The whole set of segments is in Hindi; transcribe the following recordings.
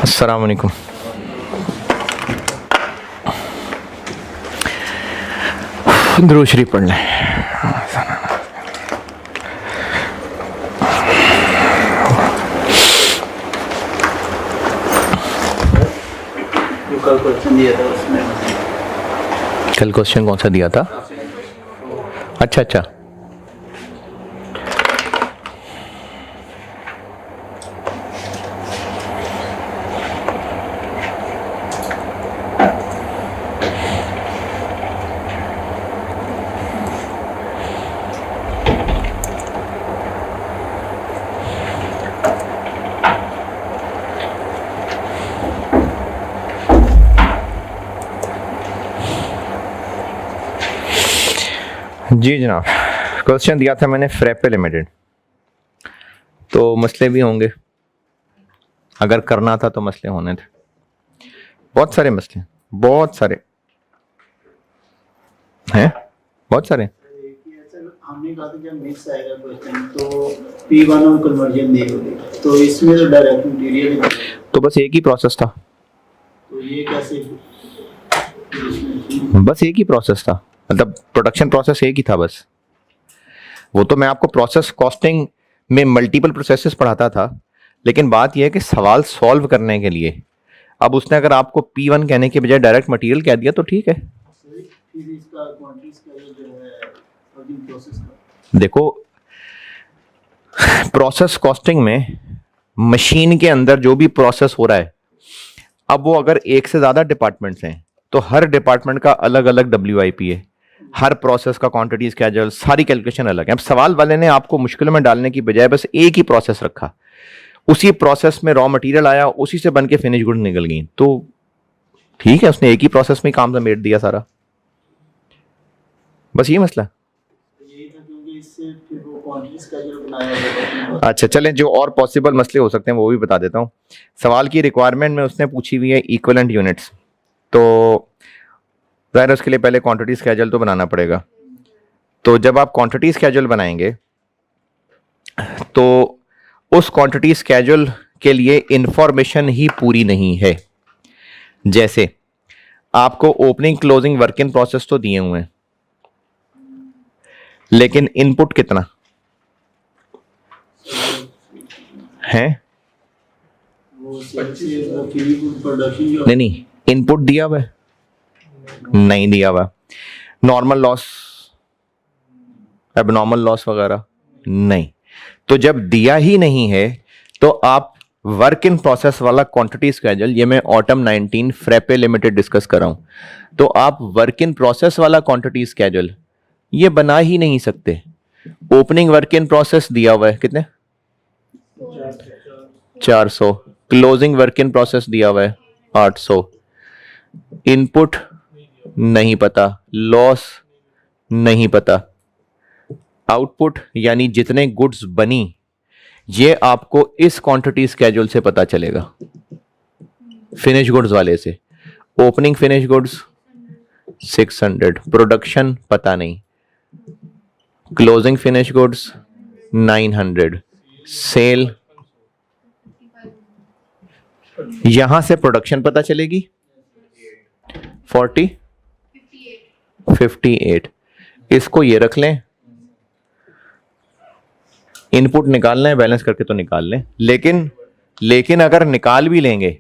अस्सलाम वालेकुम। दुरूद शरीफ पढ़ लें। कल क्वेश्चन दिया था उसमें। कल क्वेश्चन कौन सा दिया था? अच्छा अच्छा, जी जनाब। क्वेश्चन दिया था मैंने फ्रैपे लिमिटेड, तो मसले भी होंगे। अगर करना था तो मसले होने थे, बहुत सारे मसले, बहुत सारे हैं, बहुत सारे। हमने कहा था जब मिक्स आएगा क्वेश्चन तो P1 और कन्वर्जन नहीं होगी, तो इसमें तो डायरेक्ट मटेरियल है, तो बस एक ही प्रोसेस था, तो ये कैसे? बस एक ही प्रोसेस था, मतलब प्रोडक्शन प्रोसेस एक ही था बस। वो तो मैं आपको प्रोसेस कॉस्टिंग में मल्टीपल प्रोसेसेस पढ़ाता था, लेकिन बात यह है कि सवाल सॉल्व करने के लिए अब उसने अगर आपको P1 कहने के बजाय डायरेक्ट मटेरियल कह दिया तो ठीक है। फिर इसका क्वांटिटीज का जो है वर्किंग प्रोसेस का देखो, प्रोसेस कॉस्टिंग में मशीन के अंदर जो भी प्रोसेस हो रहा है, अब वो अगर एक से ज्यादा डिपार्टमेंट्स हैं तो हर डिपार्टमेंट का अलग अलग WIP है, हर प्रोसेस का क्वांटिटी स्केड्यूल, सारी कैलकुलेशन अलग है। अब सवाल वाले ने आपको मुश्किल में डालने की बजाय बस एक ही प्रोसेस रखा, उसी प्रोसेस में रॉ मटेरियल आया, उसी से बन के फिनिश गुड निकल गई, तो ठीक है, उसने एक ही प्रोसेस में काम समेट दिया सारा। बस ये मसला। यही था, क्योंकि इससे फिर वो क्वांटिटीज का जो बनाया होगा। अच्छा चलें, जो और पॉसिबल मसले हो सकते हैं वो भी बता देता हूँ। सवाल की रिक्वायरमेंट में उसने पूछी हुई है इक्विवेलेंट यूनिट्स, तो ज़ाहिर है उसके लिए पहले क्वांटिटी स्केड्यूल तो बनाना पड़ेगा। तो जब आप क्वांटिटी स्केड्यूल बनाएंगे तो उस क्वांटिटी स्केड्यूल के लिए इंफॉर्मेशन ही पूरी नहीं है। जैसे आपको opening closing work in process तो दिए हुए हैं, लेकिन इनपुट कितना है? वो प्रोडक्शन जो नहीं, इनपुट दिया हुआ है? नहीं दिया हुआ। नॉर्मल लॉस, एबनॉर्मल लॉस वगैरह नहीं। तो जब दिया ही नहीं है तो आप वर्क इन प्रोसेस वाला क्वांटिटी स्केड्यूल, ये मैं ऑटम 19 फ्रैपे लिमिटेड डिस्कस कर रहा हूं, तो आप वर्क इन प्रोसेस वाला क्वांटिटी स्केड्यूल ये बना ही नहीं सकते। ओपनिंग वर्क इन प्रोसेस दिया हुआ है कितने? 400। क्लोजिंग वर्क इन प्रोसेस दिया हुआ है 800। इनपुट नहीं पता, लॉस नहीं पता, आउटपुट यानी जितने गुड्स बनी ये आपको इस क्वांटिटी स्केड्यूल से पता चलेगा, फिनिश गुड्स वाले से। ओपनिंग फिनिश गुड्स 600, प्रोडक्शन पता नहीं, क्लोजिंग फिनिश गुड्स 900, सेल। यहां से प्रोडक्शन पता चलेगी 58। इसको ये रख लें, इनपुट निकालना है, बैलेंस करके तो निकाल लें, लेकिन अगर निकाल भी लेंगे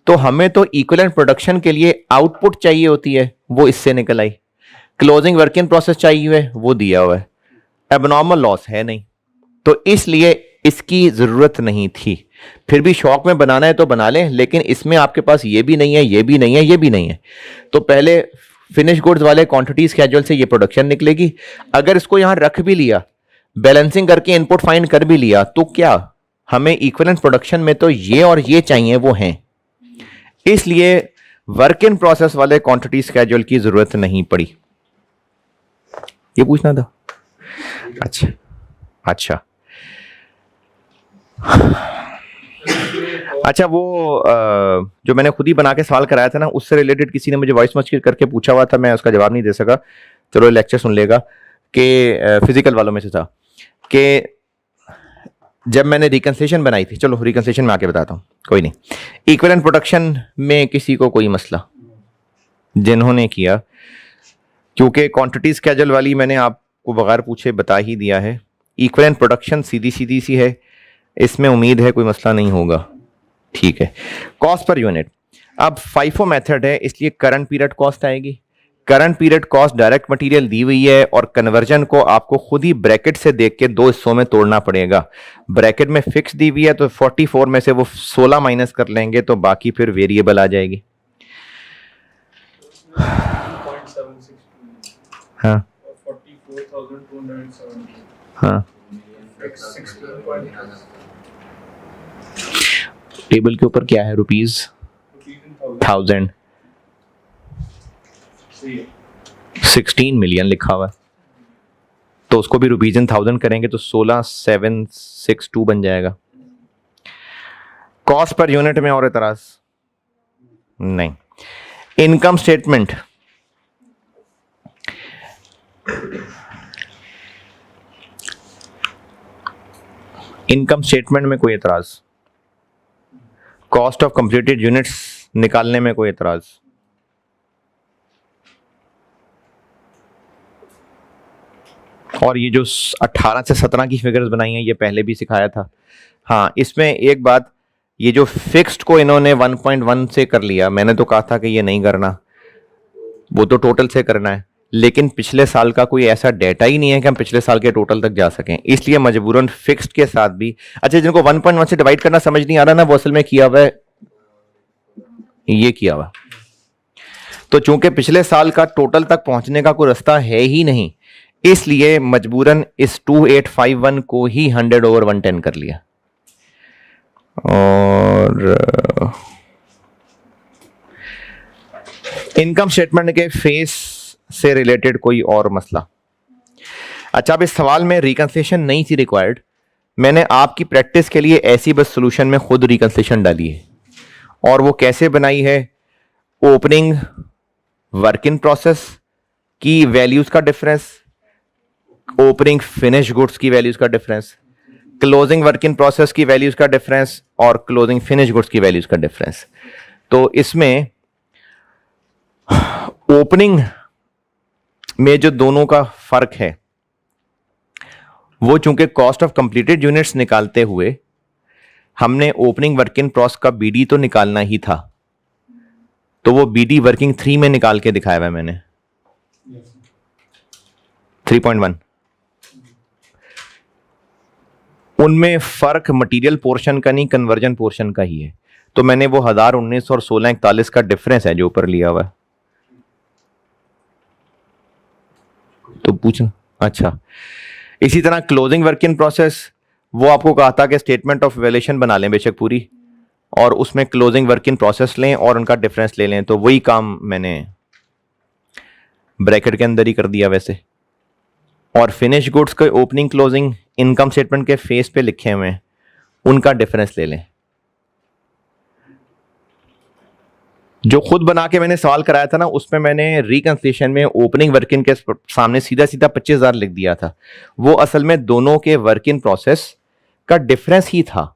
तो हमें तो इक्विवेलेंट प्रोडक्शन के लिए आउटपुट चाहिए होती है, वो इससे निकल आई। क्लोजिंग वर्क इन प्रोसेस चाहिए है, वो दिया हुआ है। एबनॉर्मल लॉस है नहीं, तो इसलिए इसकी जरूरत नहीं थी। फिर भी शौक में बनाना है तो बना लें, लेकिन इसमें आपके पास ये भी नहीं है, ये भी नहीं है, ये भी नहीं है, तो पहले फिनिश गुड्स वाले क्वांटिटी स्केड्यूल से ये प्रोडक्शन निकलेगी। अगर इसको यहां रख भी लिया, बैलेंसिंग करके इनपुट फाइंड कर भी लिया, तो क्या हमें इक्विवेलेंट प्रोडक्शन में तो ये और ये चाहिए, वो हैं। इसलिए वर्क इन प्रोसेस वाले क्वांटिटी स्केड्यूल की जरूरत नहीं पड़ी। ये पूछना था। अच्छा अच्छा अच्छा, वो जो मैंने खुद ही बना के सवाल कराया था ना, उससे रिलेटेड किसी ने मुझे वॉइस मैसेज करके पूछा हुआ था, मैं उसका जवाब नहीं दे सका। चलो लेक्चर सुन लेगा कि फिजिकल वालों में से था कि जब मैंने रिकंसिलेशन बनाई थी, चलो रिकंसिलेशन में आके बताता हूँ, कोई नहीं। इक्विवेलेंट प्रोडक्शन में किसी को कोई मसला, जिन्होंने किया, क्योंकि क्वांटिटी स्केड्यूल वाली मैंने आपको बगैर पूछे बता ही दिया है। इक्विवेलेंट प्रोडक्शन सीधी सीधी सी है, इसमें उम्मीद है कोई मसला नहीं होगा, ठीक है। कॉस्ट पर यूनिट, अब फाइफो मेथड है इसलिए करंट पीरियड कॉस्ट आएगी। Current period cost direct material दी हुई है और कन्वर्जन को आपको खुद ही ब्रैकेट से देख के दो हिस्सों में तोड़ना पड़ेगा। ब्रैकेट में फिक्स दी हुई है तो 44 में से वो 16 माइनस कर लेंगे तो बाकी फिर वेरिएबल आ जाएगी। हाँ हाँ, टेबल के ऊपर क्या है, रुपीज 1000, 16 मिलियन लिखा हुआ है, तो उसको भी रुपीज इन 1000 करेंगे तो 16762 बन जाएगा। कॉस्ट पर यूनिट में और एतराज नहीं। इनकम स्टेटमेंट, इनकम स्टेटमेंट में कोई एतराज, कॉस्ट ऑफ कंप्लीटेड यूनिट्स निकालने में कोई एतराज, और ये जो 18 से 17 की फिगर्स बनाई हैं ये पहले भी सिखाया था। हाँ, इसमें एक बात, ये जो फिक्स्ड को इन्होंने 1.1 से कर लिया, मैंने तो कहा था कि ये नहीं करना, वो तो टोटल से करना है, लेकिन पिछले साल का कोई ऐसा डेटा ही नहीं है कि हम पिछले साल के टोटल तक जा सकें, इसलिए मजबूरन फिक्स्ड के साथ भी। अच्छा, जिनको 1.1 से डिवाइड करना समझ नहीं आ रहा ना, वो असल में किया हुआ है, ये किया हुआ। तो चूंकि पिछले साल का टोटल तक पहुंचने का कोई रास्ता है ही नहीं, इसलिए मजबूरन इस 2851 को ही 100/110 कर लिया। और इनकम स्टेटमेंट के फेस से रिलेटेड कोई और मसला। अच्छा, अब इस सवाल में रिकंसिलेशन नहीं थी रिक्वायर्ड, मैंने आपकी प्रैक्टिस के लिए ऐसी बस सॉल्यूशन में खुद रिकंसिलेशन डाली है। और वो कैसे बनाई है, ओपनिंग वर्क इन प्रोसेस की वैल्यूज का डिफरेंस, ओपनिंग फिनिश गुड्स की वैल्यूज का difference, closing work in process की वैल्यूज का डिफरेंस और क्लोजिंग फिनिश गुड्स की वैल्यूज का डिफरेंस। तो इसमें ओपनिंग में जो दोनों का फर्क है, वो चूंकि कॉस्ट ऑफ कंप्लीटेड यूनिट्स निकालते हुए हमने ओपनिंग वर्क इन प्रोसेस का बीडी तो निकालना ही था, तो वो बीडी वर्किंग 3 में निकाल के दिखाया हुआ है मैंने, 3.1। उनमें फर्क मटेरियल पोर्शन का नहीं, कन्वर्जन पोर्शन का ही है। तो मैंने वो 1019 और 1641 का डिफरेंस है जो ऊपर लिया हुआ है, तो पूछना। अच्छा, इसी तरह क्लोजिंग वर्क इन प्रोसेस, वो आपको कहा था कि स्टेटमेंट ऑफ वैल्यूएशन बना लें बेशक पूरी, और उसमें क्लोजिंग वर्क इन प्रोसेस लें और उनका डिफरेंस ले लें, तो वही काम मैंने ब्रैकेट के अंदर ही कर दिया वैसे। और फिनिश गुड्स के ओपनिंग क्लोजिंग इनकम स्टेटमेंट के फेस पे लिखे हुए हैं, उनका डिफरेंस ले लें। जो खुद बना के मैंने सवाल कराया था ना, उसमें मैंने रिकंसिलेशन में ओपनिंग वर्क इन के सामने सीधा सीधा 25,000 लिख दिया था। वो असल में दोनों के वर्क इन प्रोसेस का डिफरेंस ही था,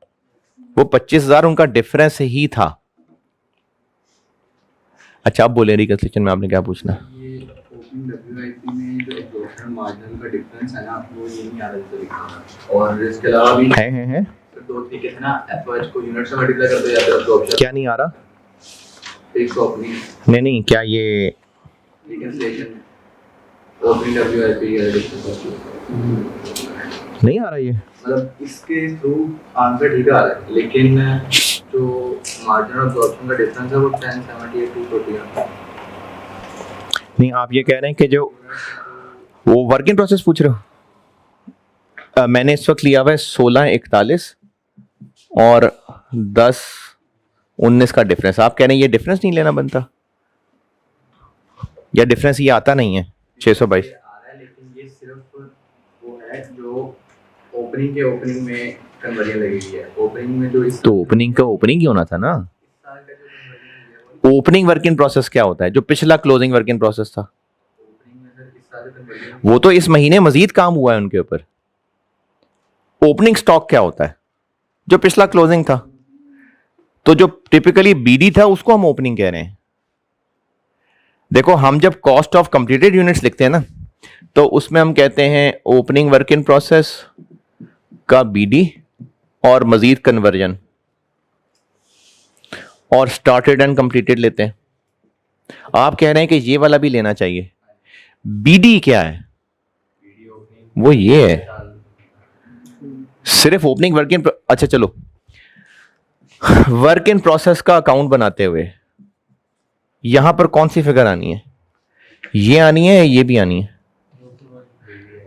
वो 25,000 उनका डिफरेंस ही था। अच्छा, आप बोले रिकंसिलेशन में आपने क्या पूछना? ये ओपनिंग WIP में जो एब्जॉर्प्शन मार्जिन का डिफरेंस है ना, वो ये नहीं आ रहा है तरीका। और इसके अलावा भी है दो तरीके थे ना, FOH को यूनिट से मल्टीप्लाई कर दिया जाता है एब्जॉर्प्शन। क्या नहीं आ रहा? एक ओपनिंग नहीं, क्या ये रिकंसिलेशन ओपनिंग WIP या डिफरेंस नहीं आ रहा? ये मतलब इसके थ्रू आंसर ठीक आ रहा है, लेकिन जो मार्जिन ऑफ एब्जॉर्प्शन का डिफरेंस है वो 1078 है। नहीं, आप ये कह रहे हैं कि जो वो वर्क इन प्रोसेस पूछ रहे हो? मैंने इस वक्त लिया हुआ है 1641 और 1019 का डिफरेंस। आप कह रहे हैं ये डिफरेंस नहीं लेना बनता, या डिफरेंस ये आता नहीं है 622? आ रहा है, लेकिन ये सिर्फ वो है जो ओपनिंग के ओपनिंग में कन्वर्जन लगी हुई है। ओपनिंग में जो इस तो ओपनिंग का ओपनिंग ही होना था ना। साल का जो कन्वर्जन है ओपनिंग वर्क इन प्रोसेस क्या होता है? जो पिछला क्लोजिंग वर्क इन प्रोसेस था, ओपनिंग में सर इस साल का कन्वर्जन वो तो इस महीने मजीद काम हुआ है उनके ऊपर। ओपनिंग स्टॉक क्या होता है? जो पिछला क्लोजिंग था। तो जो टिपिकली बीडी था उसको हम ओपनिंग कह रहे हैं। देखो, हम जब कॉस्ट ऑफ कंप्लीटेड यूनिट्स लिखते हैं ना, तो उसमें हम कहते हैं ओपनिंग वर्क इन प्रोसेस का बीडी और मजीद कन्वर्जन, और स्टार्टेड एंड कंप्लीटेड लेते हैं। आप कह रहे हैं कि ये वाला भी लेना चाहिए। बीडी क्या है? वो ये है, सिर्फ ओपनिंग वर्क इन। अच्छा चलो, वर्क इन प्रोसेस का अकाउंट बनाते हुए यहां पर कौन सी फिगर आनी है? ये आनी है, ये भी आनी है?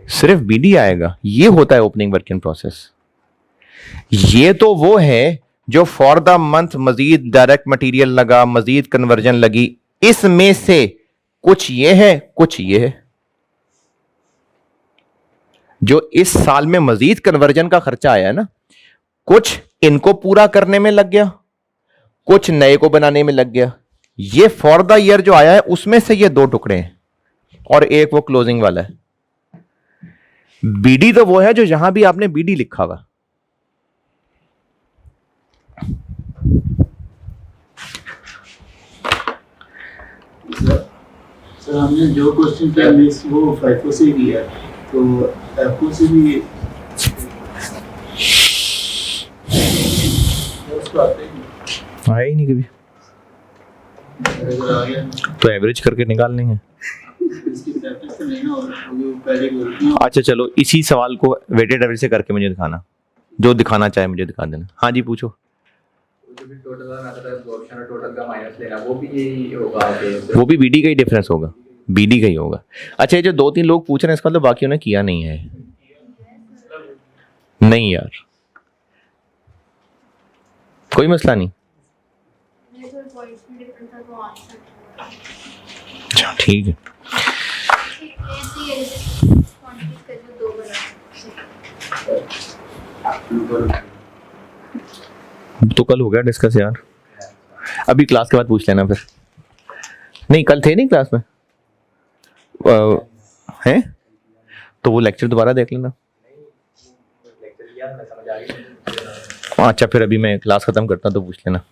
सिर्फ बीडी आएगा। ये होता है ओपनिंग वर्क इन प्रोसेस। ये तो वो है जो फॉर द मंथ मजीद डायरेक्ट मटेरियल लगा, मजीद कन्वर्जन लगी, इसमें से कुछ ये है, कुछ ये है। जो इस साल में मजीद कन्वर्जन का खर्चा आया है ना, कुछ इनको पूरा करने में लग गया, कुछ नए को बनाने में लग गया। ये फॉर द ईयर जो आया है उसमें से ये 2 टुकड़े हैं और एक वो क्लोजिंग वाला है। बीडी तो वो है जो यहां भी आपने बीडी लिखा हुआ। सर हमने जो क्वेश्चन किया मिस वो फाइफो से किया, तो एफओ से भी उसको आते ही नहीं। आया ही नहीं कभी। अगर आ गया तो एवरेज करके निकाल लेंगे। इसकी प्रैक्टिस तो नहीं ना, और वो पहले बोलना। अच्छा चलो, इसी सवाल को वेटेड एवरेज से करके मुझे दिखाना, जो दिखाना चाहे मुझे दिखा देना। हाँ जी पूछो। जो भी टोटल आता था एब्जॉर्प्शन और टोटल का माइनस लेना, वो भी यही होगा आगे? वो भी बीडी का ही डिफरेंस होगा, बीडी का ही होगा। अच्छा, ये जो 2-3 लोग पूछ रहे हैं इसका मतलब बाकियों ने किया नहीं है। नहीं यार, कोई मसला नहीं। अच्छा ठीक है। तो कल हो गया डिस्कस यार, अभी क्लास के बाद पूछ लेना फिर। नहीं कल थे नहीं क्लास में हैं, तो वो लेक्चर दोबारा देख लेना। अच्छा फिर अभी मैं क्लास खत्म करता तो पूछ लेना।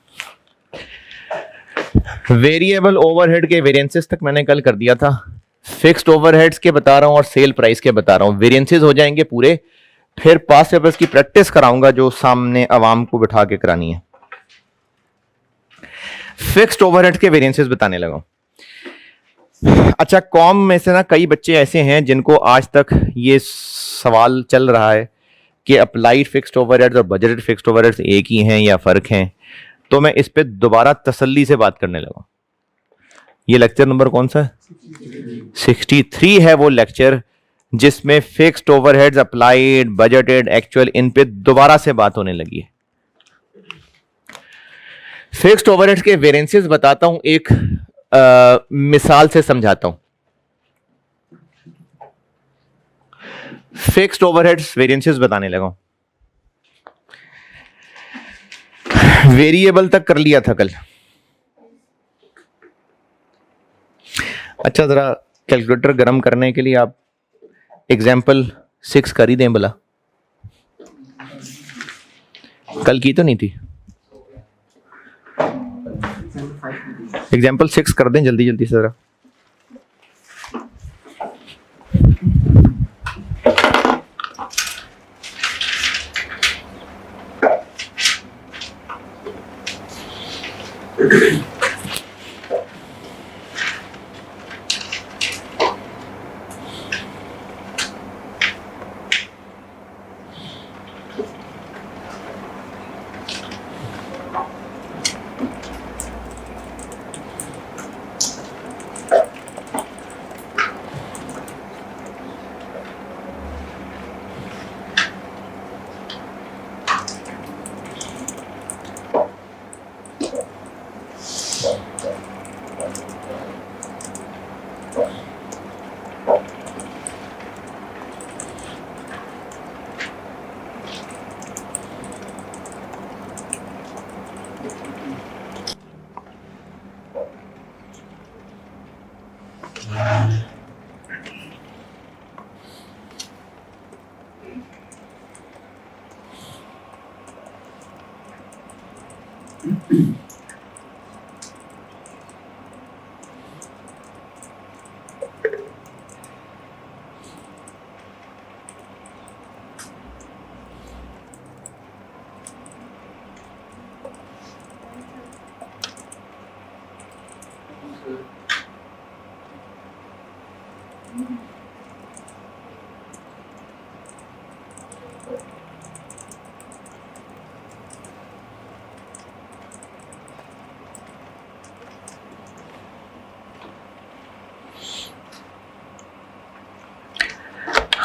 वेरिएबल ओवरहेड के वेरिएंसेस तक मैंने कल कर दिया था। फिक्स्ड ओवरहेड्स के बता रहा हूं और सेल प्राइस के बता रहा हूं। वेरिएंसेस हो जाएंगे पूरे, फिर पास्ट पेपर्स की प्रैक्टिस कराऊंगा जो सामने आवाम को बिठा के करानी है। फिक्स्ड ओवरहेड के वेरिएंसेस बताने लगा। अच्छा, कॉम में से ना कई बच्चे ऐसे हैं जिनको आज तक ये सवाल चल रहा है कि अप्लाइड फिक्स्ड ओवरहेड्स और बजटेड फिक्स्ड ओवरहेड्स एक ही हैं या फर्क हैं, तो मैं इस पे दोबारा तसल्ली से बात करने लगा। ये लेक्चर नंबर कौन सा है? 63 है वो लेक्चर जिसमें fixed overheads, applied, budgeted, actual, इन पे दोबारा से बात होने लगी है। फिक्स्ड ओवरहेड्स के वेरिएंसेस बताता हूं, एक मिसाल से समझाता हूं। फिक्स्ड ओवरहेड्स वेरिएंसेस बताने लगा। वेरिएबल तक कर लिया था कल। अच्छा, जरा कैलकुलेटर गर्म करने के लिए आप एग्जाम्पल 6 कर ही दें भला। कल की तो नहीं थी। एग्जाम्पल 6 कर दें जल्दी जल्दी से जरा।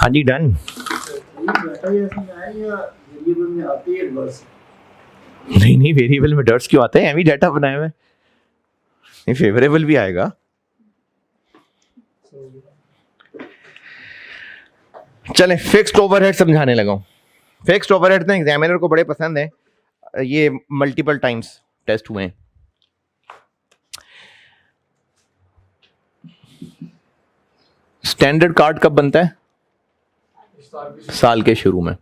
हाँ जी डन। ये डाटा जैसे में आए या वेरिएबल में आते हैं वर्स? नहीं नहीं, वेरिएबल में डर्ट्स क्यों आते हैं, एवी डाटा बनाए हुए। नहीं, फेवरेबल भी आएगा। चले फिक्स्ड ओवरहेड समझाने लगा हूं। फिक्स्ड ओवरहेड ना एग्जामिनर को बड़े पसंद है, ये मल्टीपल टाइम्स टेस्ट हुए हैं। स्टैंडर्ड कार्ड कब बनता है? साल के शुरू में।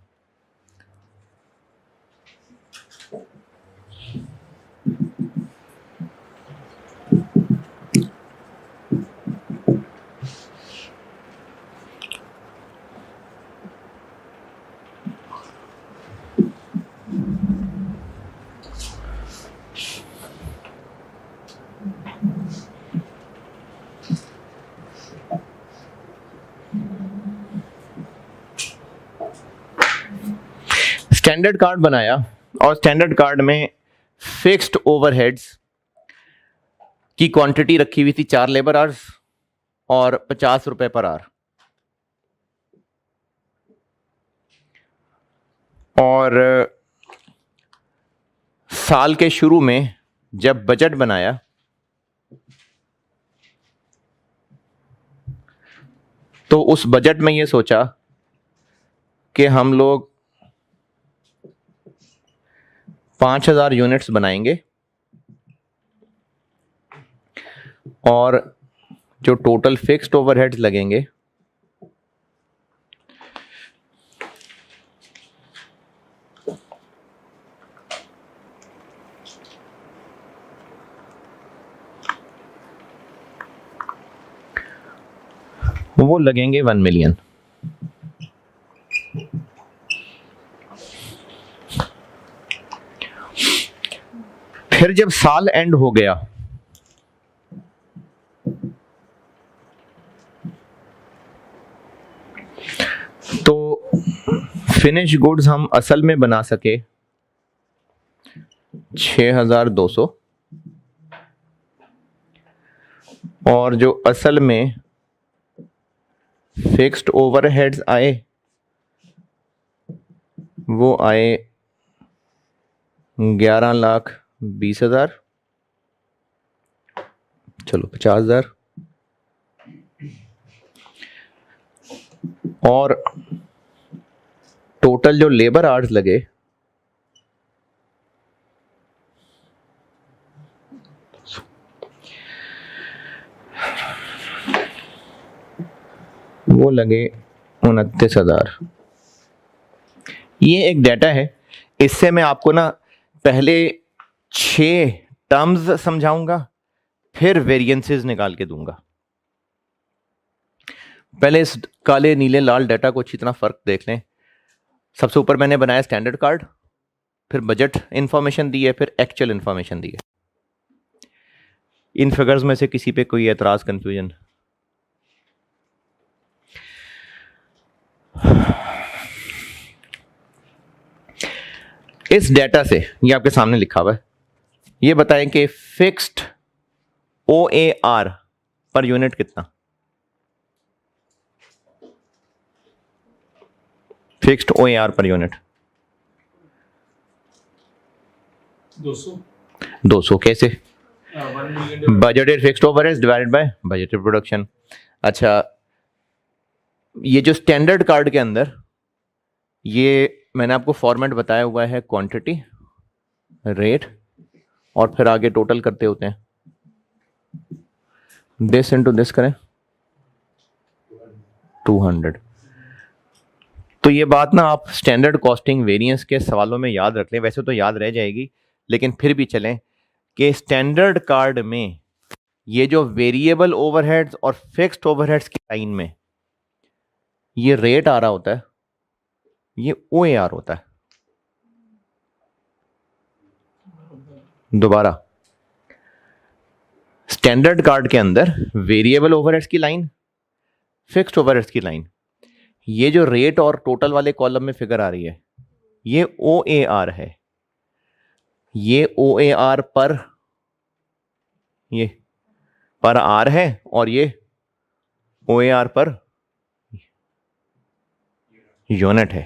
स्टैंडर्ड कार्ड बनाया और स्टैंडर्ड कार्ड में फिक्स्ड ओवरहेड्स की क्वांटिटी रखी हुई थी 4 लेबर आवर्स और 50 रुपए पर आवर। और साल के शुरू में जब बजट बनाया तो उस बजट में ये सोचा कि हम लोग 5000 यूनिट्स बनाएंगे और जो टोटल फिक्स्ड ओवरहेड्स लगेंगे वो लगेंगे 1 मिलियन। फिर जब साल एंड हो गया तो फिनिश गुड्स हम असल में बना सके 6200 और जो असल में फिक्स्ड ओवरहेड्स आए वो आए 11,20,000, चलो 50,000, और टोटल जो लेबर आवर्स लगे वो लगे 29,000। ये एक डाटा है, इससे मैं आपको ना पहले 6 टर्म्स समझाऊंगा फिर वेरिएंसेस निकाल के दूंगा। पहले इस काले नीले लाल डाटा को अच्छी तरह फर्क देख लें। सबसे ऊपर मैंने बनाया स्टैंडर्ड कार्ड, फिर बजट इंफॉर्मेशन दी है, फिर एक्चुअल इंफॉर्मेशन दी है। इन फिगर्स में से किसी पे कोई एतराज, कंफ्यूजन? इस डेटा से ये आपके सामने लिखा हुआ है, ये बताएं कि फिक्स्ड OAR पर यूनिट कितना? फिक्स्ड OAR पर यूनिट 200 कैसे? Budgeted fixed overheads divided by budgeted production. अच्छा, ये जो स्टैंडर्ड कार्ड के अंदर ये मैंने आपको फॉर्मेट बताया हुआ है, क्वांटिटी, रेट और फिर आगे टोटल करते होते हैं। दिस इनटू दिस करें 200। तो ये बात ना आप स्टैंडर्ड कॉस्टिंग वेरिएंस के सवालों में याद रख लें, वैसे तो याद रह जाएगी लेकिन फिर भी चलें कि स्टैंडर्ड कार्ड में ये जो वेरिएबल ओवरहेड्स और फिक्स्ड ओवरहेड्स की लाइन में ये रेट आ रहा होता है, ये OAR होता है। दोबारा, स्टैंडर्ड कार्ड के अंदर वेरिएबल ओवरहेड्स की लाइन, फिक्स्ड ओवरहेड्स की लाइन, ये जो रेट और टोटल वाले कॉलम में फिगर आ रही है, ये OAR है। ये OAR पर आर है और ये OAR पर यूनिट है।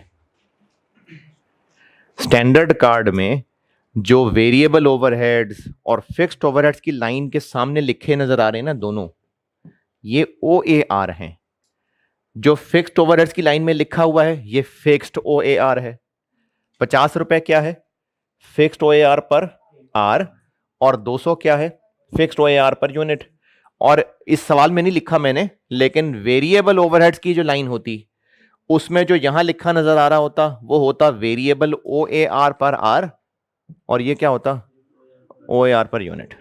स्टैंडर्ड कार्ड में जो वेरिएबल ओवरहेड्स और फिक्स्ड ओवरहेड्स की लाइन के सामने लिखे नजर आ रहे हैं ना दोनों, ये OAR हैं। जो फिक्स्ड ओवरहेड्स की लाइन में लिखा हुआ है ये फिक्स्ड OAR है। 50 रुपए क्या है? फिक्स्ड OAR पर आर, और 200 क्या है? Fixed OAR per unit. और इस सवाल में नहीं लिखा मैंने, लेकिन वेरिएबल ओवरहेड्स की जो लाइन होती उसमें जो यहां लिखा नजर आ रहा होता वो होता वेरिएबल OAR पर आर, और ये क्या होता? OAR per unit.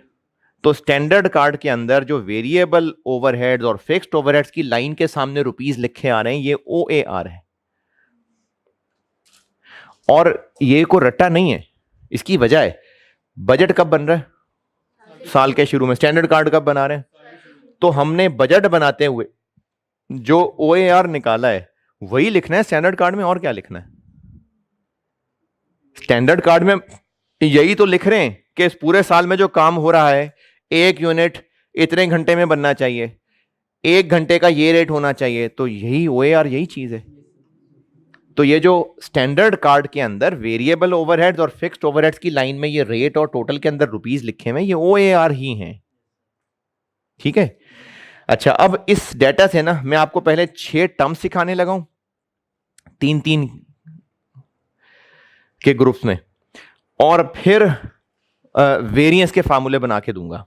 तो स्टैंडर्ड कार्ड के अंदर जो वेरिएबल ओवरहेड्स और फिक्स्ड ओवरहेड्स की लाइन के सामने रुपीस लिखे आ रहे हैं ये OAR है। और ये को रट्टा नहीं है, इसकी वजह है बजट कब बन रहा है? साल के शुरू में। स्टैंडर्ड कार्ड कब बना रहे हैं? तो हमने बजट बनाते हुए जो OAR निकाला है वही लिखना है स्टैंडर्ड कार्ड में, और क्या लिखना है? स्टैंडर्ड कार्ड में यही तो लिख रहे हैं कि इस पूरे साल में जो काम हो रहा है, एक यूनिट इतने घंटे में बनना चाहिए, 1 घंटे का ये रेट होना चाहिए, तो यही OAR यही चीज है। तो ये जो स्टैंडर्ड कार्ड के अंदर वेरिएबल ओवरहेड्स और फिक्स्ड ओवरहेड्स की लाइन में ये रेट और टोटल के अंदर रुपीस लिखे हुए ये OAR ही हैं। ठीक है। अच्छा, अब इस डेटा से ना मैं आपको पहले 6 टर्म सिखाने लगा हूं 3-3 के ग्रुप्स में, और फिर वेरिएंस के फार्मूले बना के दूंगा।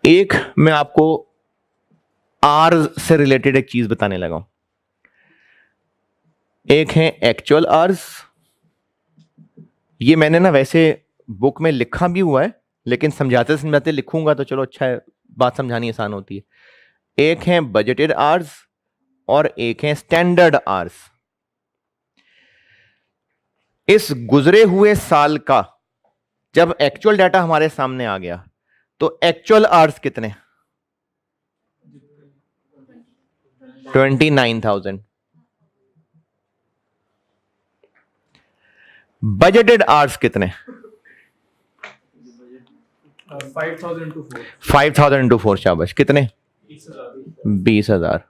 एक मैं आपको आर से रिलेटेड एक चीज बताने लगा हूं। एक है एक्चुअल आर्स, ये मैंने ना वैसे बुक में लिखा भी हुआ है, लेकिन समझाते समझाते लिखूंगा तो चलो अच्छा है, बात समझानी आसान होती है। एक है बजटेड आर्स और एक है स्टैंडर्ड आर्स। इस गुजरे हुए साल का जब एक्चुअल डाटा हमारे सामने आ गया तो एक्चुअल आर्स कितने? 29,000। बजटेड आवर्स कितने? 5,000 इंटू 4, शाबाश। कितने? 20,000।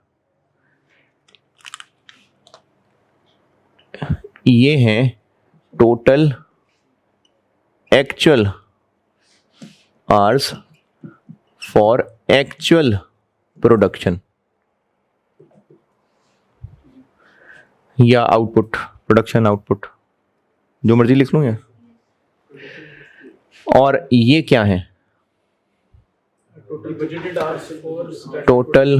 ये हैं total actual hours for actual production या आउटपुट, प्रोडक्शन आउटपुट, जो मर्जी लिख लूं। और ये क्या है? टोटल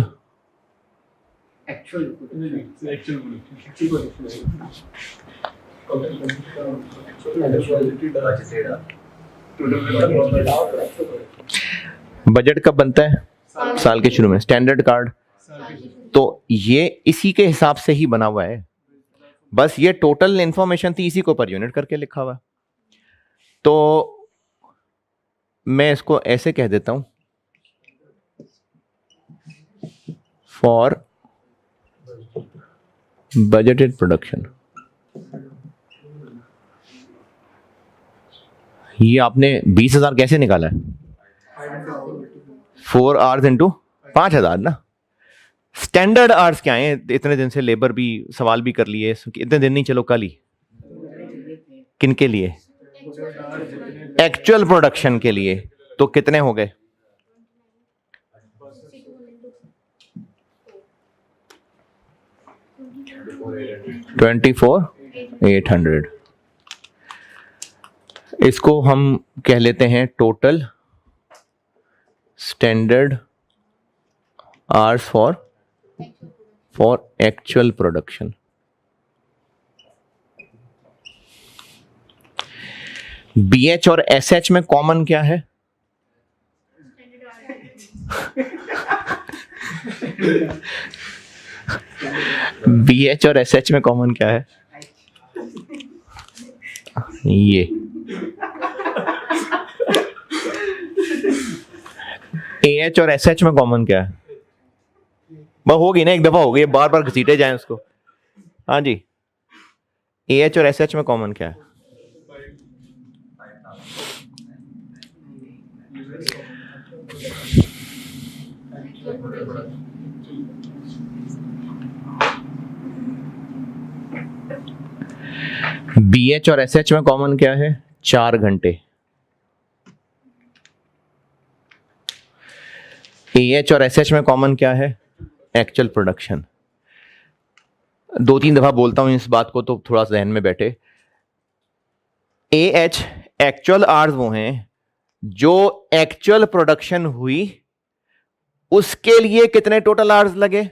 बजट कब बनता है? साल के शुरू में। स्टैंडर्ड कार्ड तो ये इसी के हिसाब से ही बना हुआ है, बस ये टोटल इंफॉर्मेशन थी, इसी को पर यूनिट करके लिखा हुआ। तो मैं इसको ऐसे कह देता हूं, फॉर बजटेड प्रोडक्शन। ये आपने 20,000 कैसे निकाला है? 4 आवर्स इंटू 5,000 ना। स्टैंडर्ड आवर्स क्या है? इतने दिन से लेबर भी सवाल भी कर लिए, इतने दिन नहीं, चलो कल ही। किनके लिए? एक्चुअल प्रोडक्शन के लिए। तो कितने हो गए? 24,800। इसको हम कह लेते हैं total standard hours for actual production. BH और SH में कॉमन क्या है? BH और SH में कॉमन क्या है? ये AH और SH में कॉमन क्या है? बस होगी ना, एक दफा हो गई, बार बार घसीटे जाएं उसको। हाँ जी, AH और SH में कॉमन क्या है? BH और SH में कॉमन क्या है? 4 घंटे। AH और SH में कॉमन क्या है? Actual production. 2-3 दफा बोलता हूं इस बात को तो थोड़ा सा जहन में बैठे। AH एक्चुअल आवर्स वो हैं जो एक्चुअल प्रोडक्शन हुई उसके लिए कितने टोटल आवर्स लगे,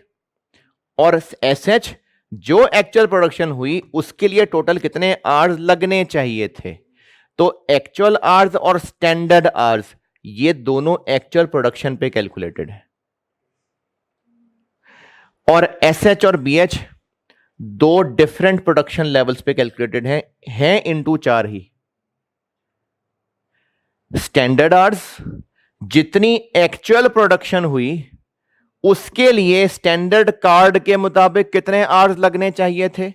और SH जो एक्चुअल प्रोडक्शन हुई उसके लिए टोटल कितने आवर्स लगने चाहिए थे। तो एक्चुअल आवर्स और स्टैंडर्ड आवर्स ये दोनों एक्चुअल प्रोडक्शन पे कैलकुलेटेड है, और SH और BH दो डिफरेंट प्रोडक्शन लेवल्स पे कैलकुलेटेड हैं इनटू 4 ही। स्टैंडर्ड आवर्स जितनी एक्चुअल प्रोडक्शन हुई उसके लिए स्टैंडर्ड कार्ड के मुताबिक कितने आवर्स लगने चाहिए थे,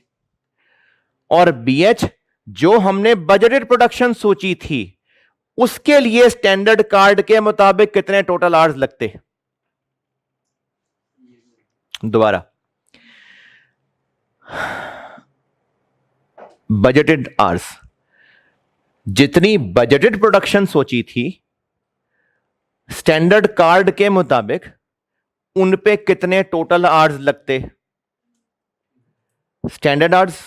और BH जो हमने बजटेड प्रोडक्शन सोची थी उसके लिए स्टैंडर्ड कार्ड के मुताबिक कितने टोटल आवर्स लगते। दोबारा, बजटेड आवर्स जितनी बजटेड प्रोडक्शन सोची थी स्टैंडर्ड कार्ड के मुताबिक उन पे कितने टोटल आवर्स लगते। स्टैंडर्ड आवर्स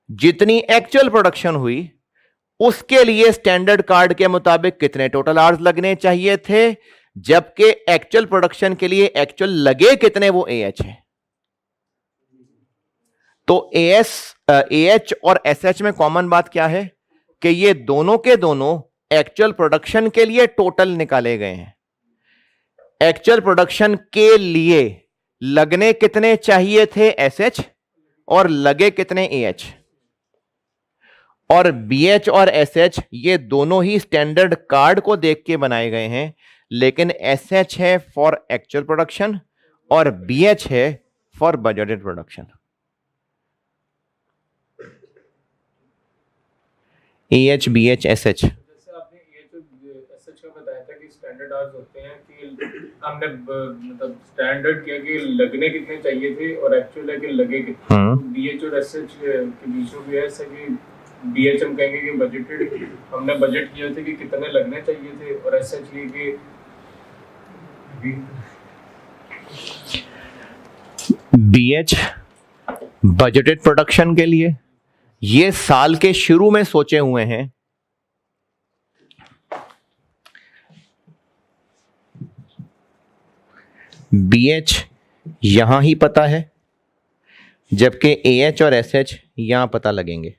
जितनी एक्चुअल प्रोडक्शन हुई उसके लिए स्टैंडर्ड कार्ड के मुताबिक कितने टोटल आवर्स लगने चाहिए थे, जबकि एक्चुअल प्रोडक्शन के लिए एक्चुअल लगे कितने वो AH है। तो AH और SH में कॉमन बात क्या है कि ये दोनों के दोनों एक्चुअल प्रोडक्शन के लिए टोटल निकाले गए हैं। एक्चुअल प्रोडक्शन के लिए लगने कितने चाहिए थे SH और लगे कितने AH, और BH और SH ये दोनों ही स्टैंडर्ड कार्ड को देख के बनाए गए हैं, लेकिन SH है फॉर एक्चुअल प्रोडक्शन और BH है for budgeted production. AH BH SH जैसे आपने AH और SH का बताया था कि स्टैंडर्ड आवर्स होते हैं कि हमने मतलब स्टैंडर्ड किया कि लगने कितने चाहिए थे और एक्चुअल है कि लगे कितने। तो BH और SH के बीच में भी ऐसा कि BH हम कहेंगे कि बजटेड, हमने बजट किया था कि कितने लगने चाहिए थे, और SH ये कि BH बजटेड प्रोडक्शन के लिए ये साल के शुरू में सोचे हुए हैं। BH यहां ही पता है, जबकि AH और SH यहां पता लगेंगे।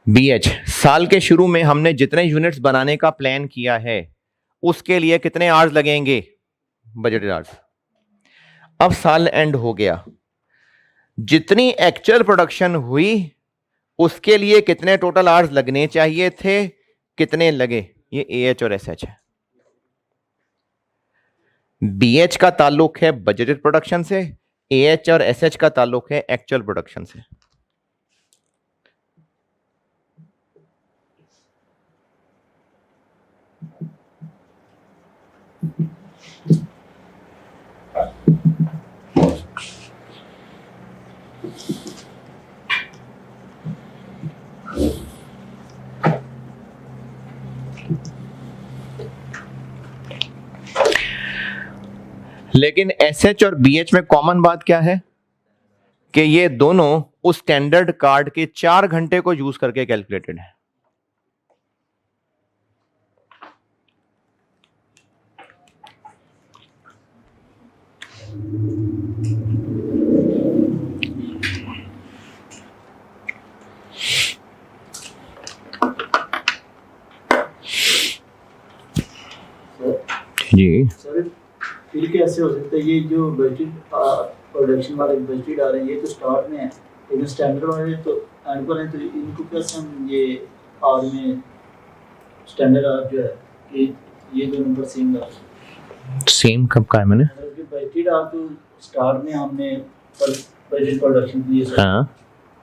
BH साल के शुरू में हमने जितने यूनिट्स बनाने का प्लान किया है उसके लिए कितने आवर्स लगेंगे, बजटेड आवर्स। अब साल एंड हो गया, जितनी एक्चुअल प्रोडक्शन हुई उसके लिए कितने टोटल आवर्स लगने चाहिए थे, कितने लगे, ये AH और SH है। BH का ताल्लुक है बजटेड प्रोडक्शन से, AH और SH का ताल्लुक है एक्चुअल प्रोडक्शन से। लेकिन SH और BH में कॉमन बात क्या है कि ये दोनों उस स्टैंडर्ड कार्ड के 4 घंटे को यूज करके कैलकुलेटेड है। जी सर फिर कैसे हो सकता है ये जो बजटेड प्रोडक्शन वाले बजटेड आ रहे हैं ये तो स्टार्ट में है, लेकिन स्टैंडर्ड वाले तो एंड पर हैं, तो इनको कैसे हम ये आर में स्टैंडर्ड आर जो है ये दो नंबर सेम ला सेम कब का है मैंने? बजटेड आर तो स्टार्ट में हमने बजट प्रोडक्शन दिए सर, हाँ,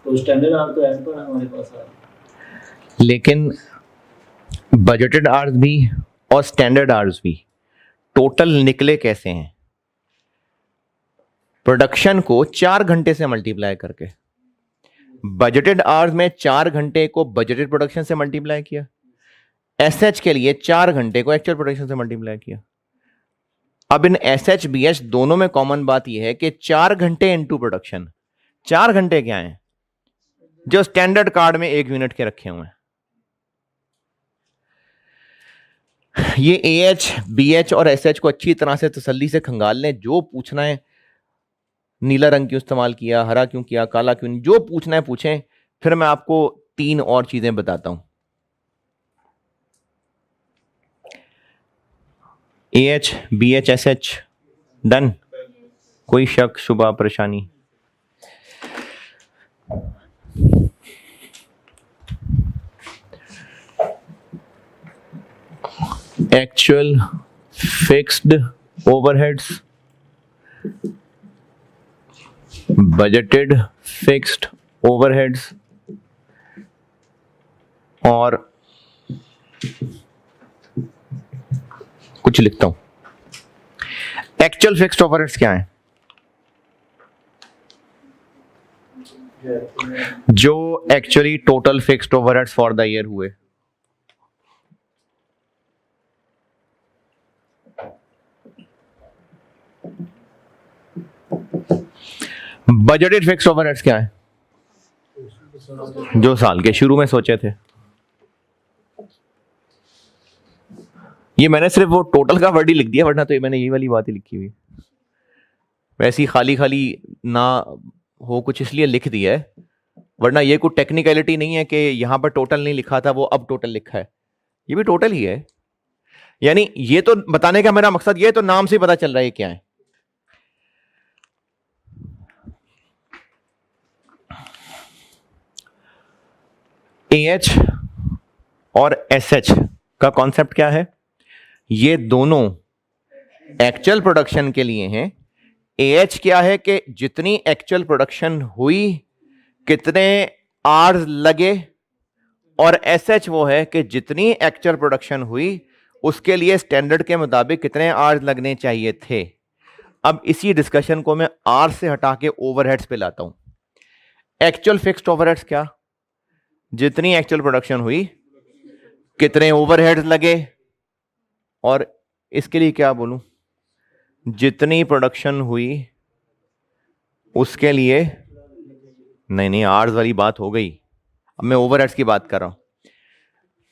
तो स्टैंडर्ड आर तो एंड पर हमारे पास आ रहा है। लेकिन बजटेड आवर्स भी और स्टैंडर्ड आवर्स भी टोटल निकले कैसे हैं? प्रोडक्शन को 4 घंटे से मल्टीप्लाई करके, बजटेड आवर्स में 4 घंटे को बजटेड प्रोडक्शन से मल्टीप्लाई किया, एसएच के लिए 4 घंटे को एक्चुअल प्रोडक्शन से मल्टीप्लाई किया। अब इन एसएच बीएच दोनों में कॉमन बात यह है कि 4 घंटे इनटू प्रोडक्शन। 4 घंटे क्या है? जो स्टैंडर्ड कार्ड में 1 यूनिट के रखे हुए हैं। ये एएच बीएच और एसएच को अच्छी तरह से तसल्ली से खंगाल लें। जो पूछना है, नीला रंग क्यों इस्तेमाल किया, हरा क्यों किया, काला क्यों नहीं, जो पूछना है पूछें। फिर मैं आपको 3 और चीजें बताता हूं। एएच बीएच एसएच डन, कोई शक शुबा परेशानी? Actual fixed overheads, budgeted fixed overheads और कुछ लिखता हूं। एक्चुअल फिक्स्ड ओवरहेड्स क्या है? जो actually total fixed overheads for the year हुए। बजटेड फिक्स्ड ओवरहेड्स क्या है? जो साल के शुरू में सोचे थे। ये मैंने सिर्फ वो टोटल का वर्ड ही लिख दिया, वरना तो ये मैंने यही वाली बात ही लिखी हुई। वैसी खाली खाली ना हो कुछ इसलिए लिख दिया है, वरना ये कोई टेक्निकलिटी नहीं है कि यहां पर टोटल नहीं लिखा था वो अब टोटल लिखा है। ये भी टोटल ही है। यानी ये तो बताने का मेरा मकसद, ये तो नाम से पता चल रहा है क्या है। एएच और एसएच का कॉन्सेप्ट क्या है? ये दोनों एक्चुअल प्रोडक्शन के लिए हैं। एएच क्या है कि जितनी एक्चुअल प्रोडक्शन हुई कितने आवर्स लगे, और एसएच वो है कि जितनी एक्चुअल प्रोडक्शन हुई उसके लिए स्टैंडर्ड के मुताबिक कितने आवर्स लगने चाहिए थे। अब इसी डिस्कशन को मैं आर से हटा के ओवरहेड्स पे लाता हूं। एक्चुअल फिक्स्ड ओवरहेड्स क्या? जितनी एक्चुअल प्रोडक्शन हुई कितने ओवरहेड्स लगे, और इसके लिए क्या बोलूं, जितनी प्रोडक्शन हुई उसके लिए, नहीं आवर्स वाली बात हो गई, अब मैं ओवरहेड्स की बात कर रहा हूं।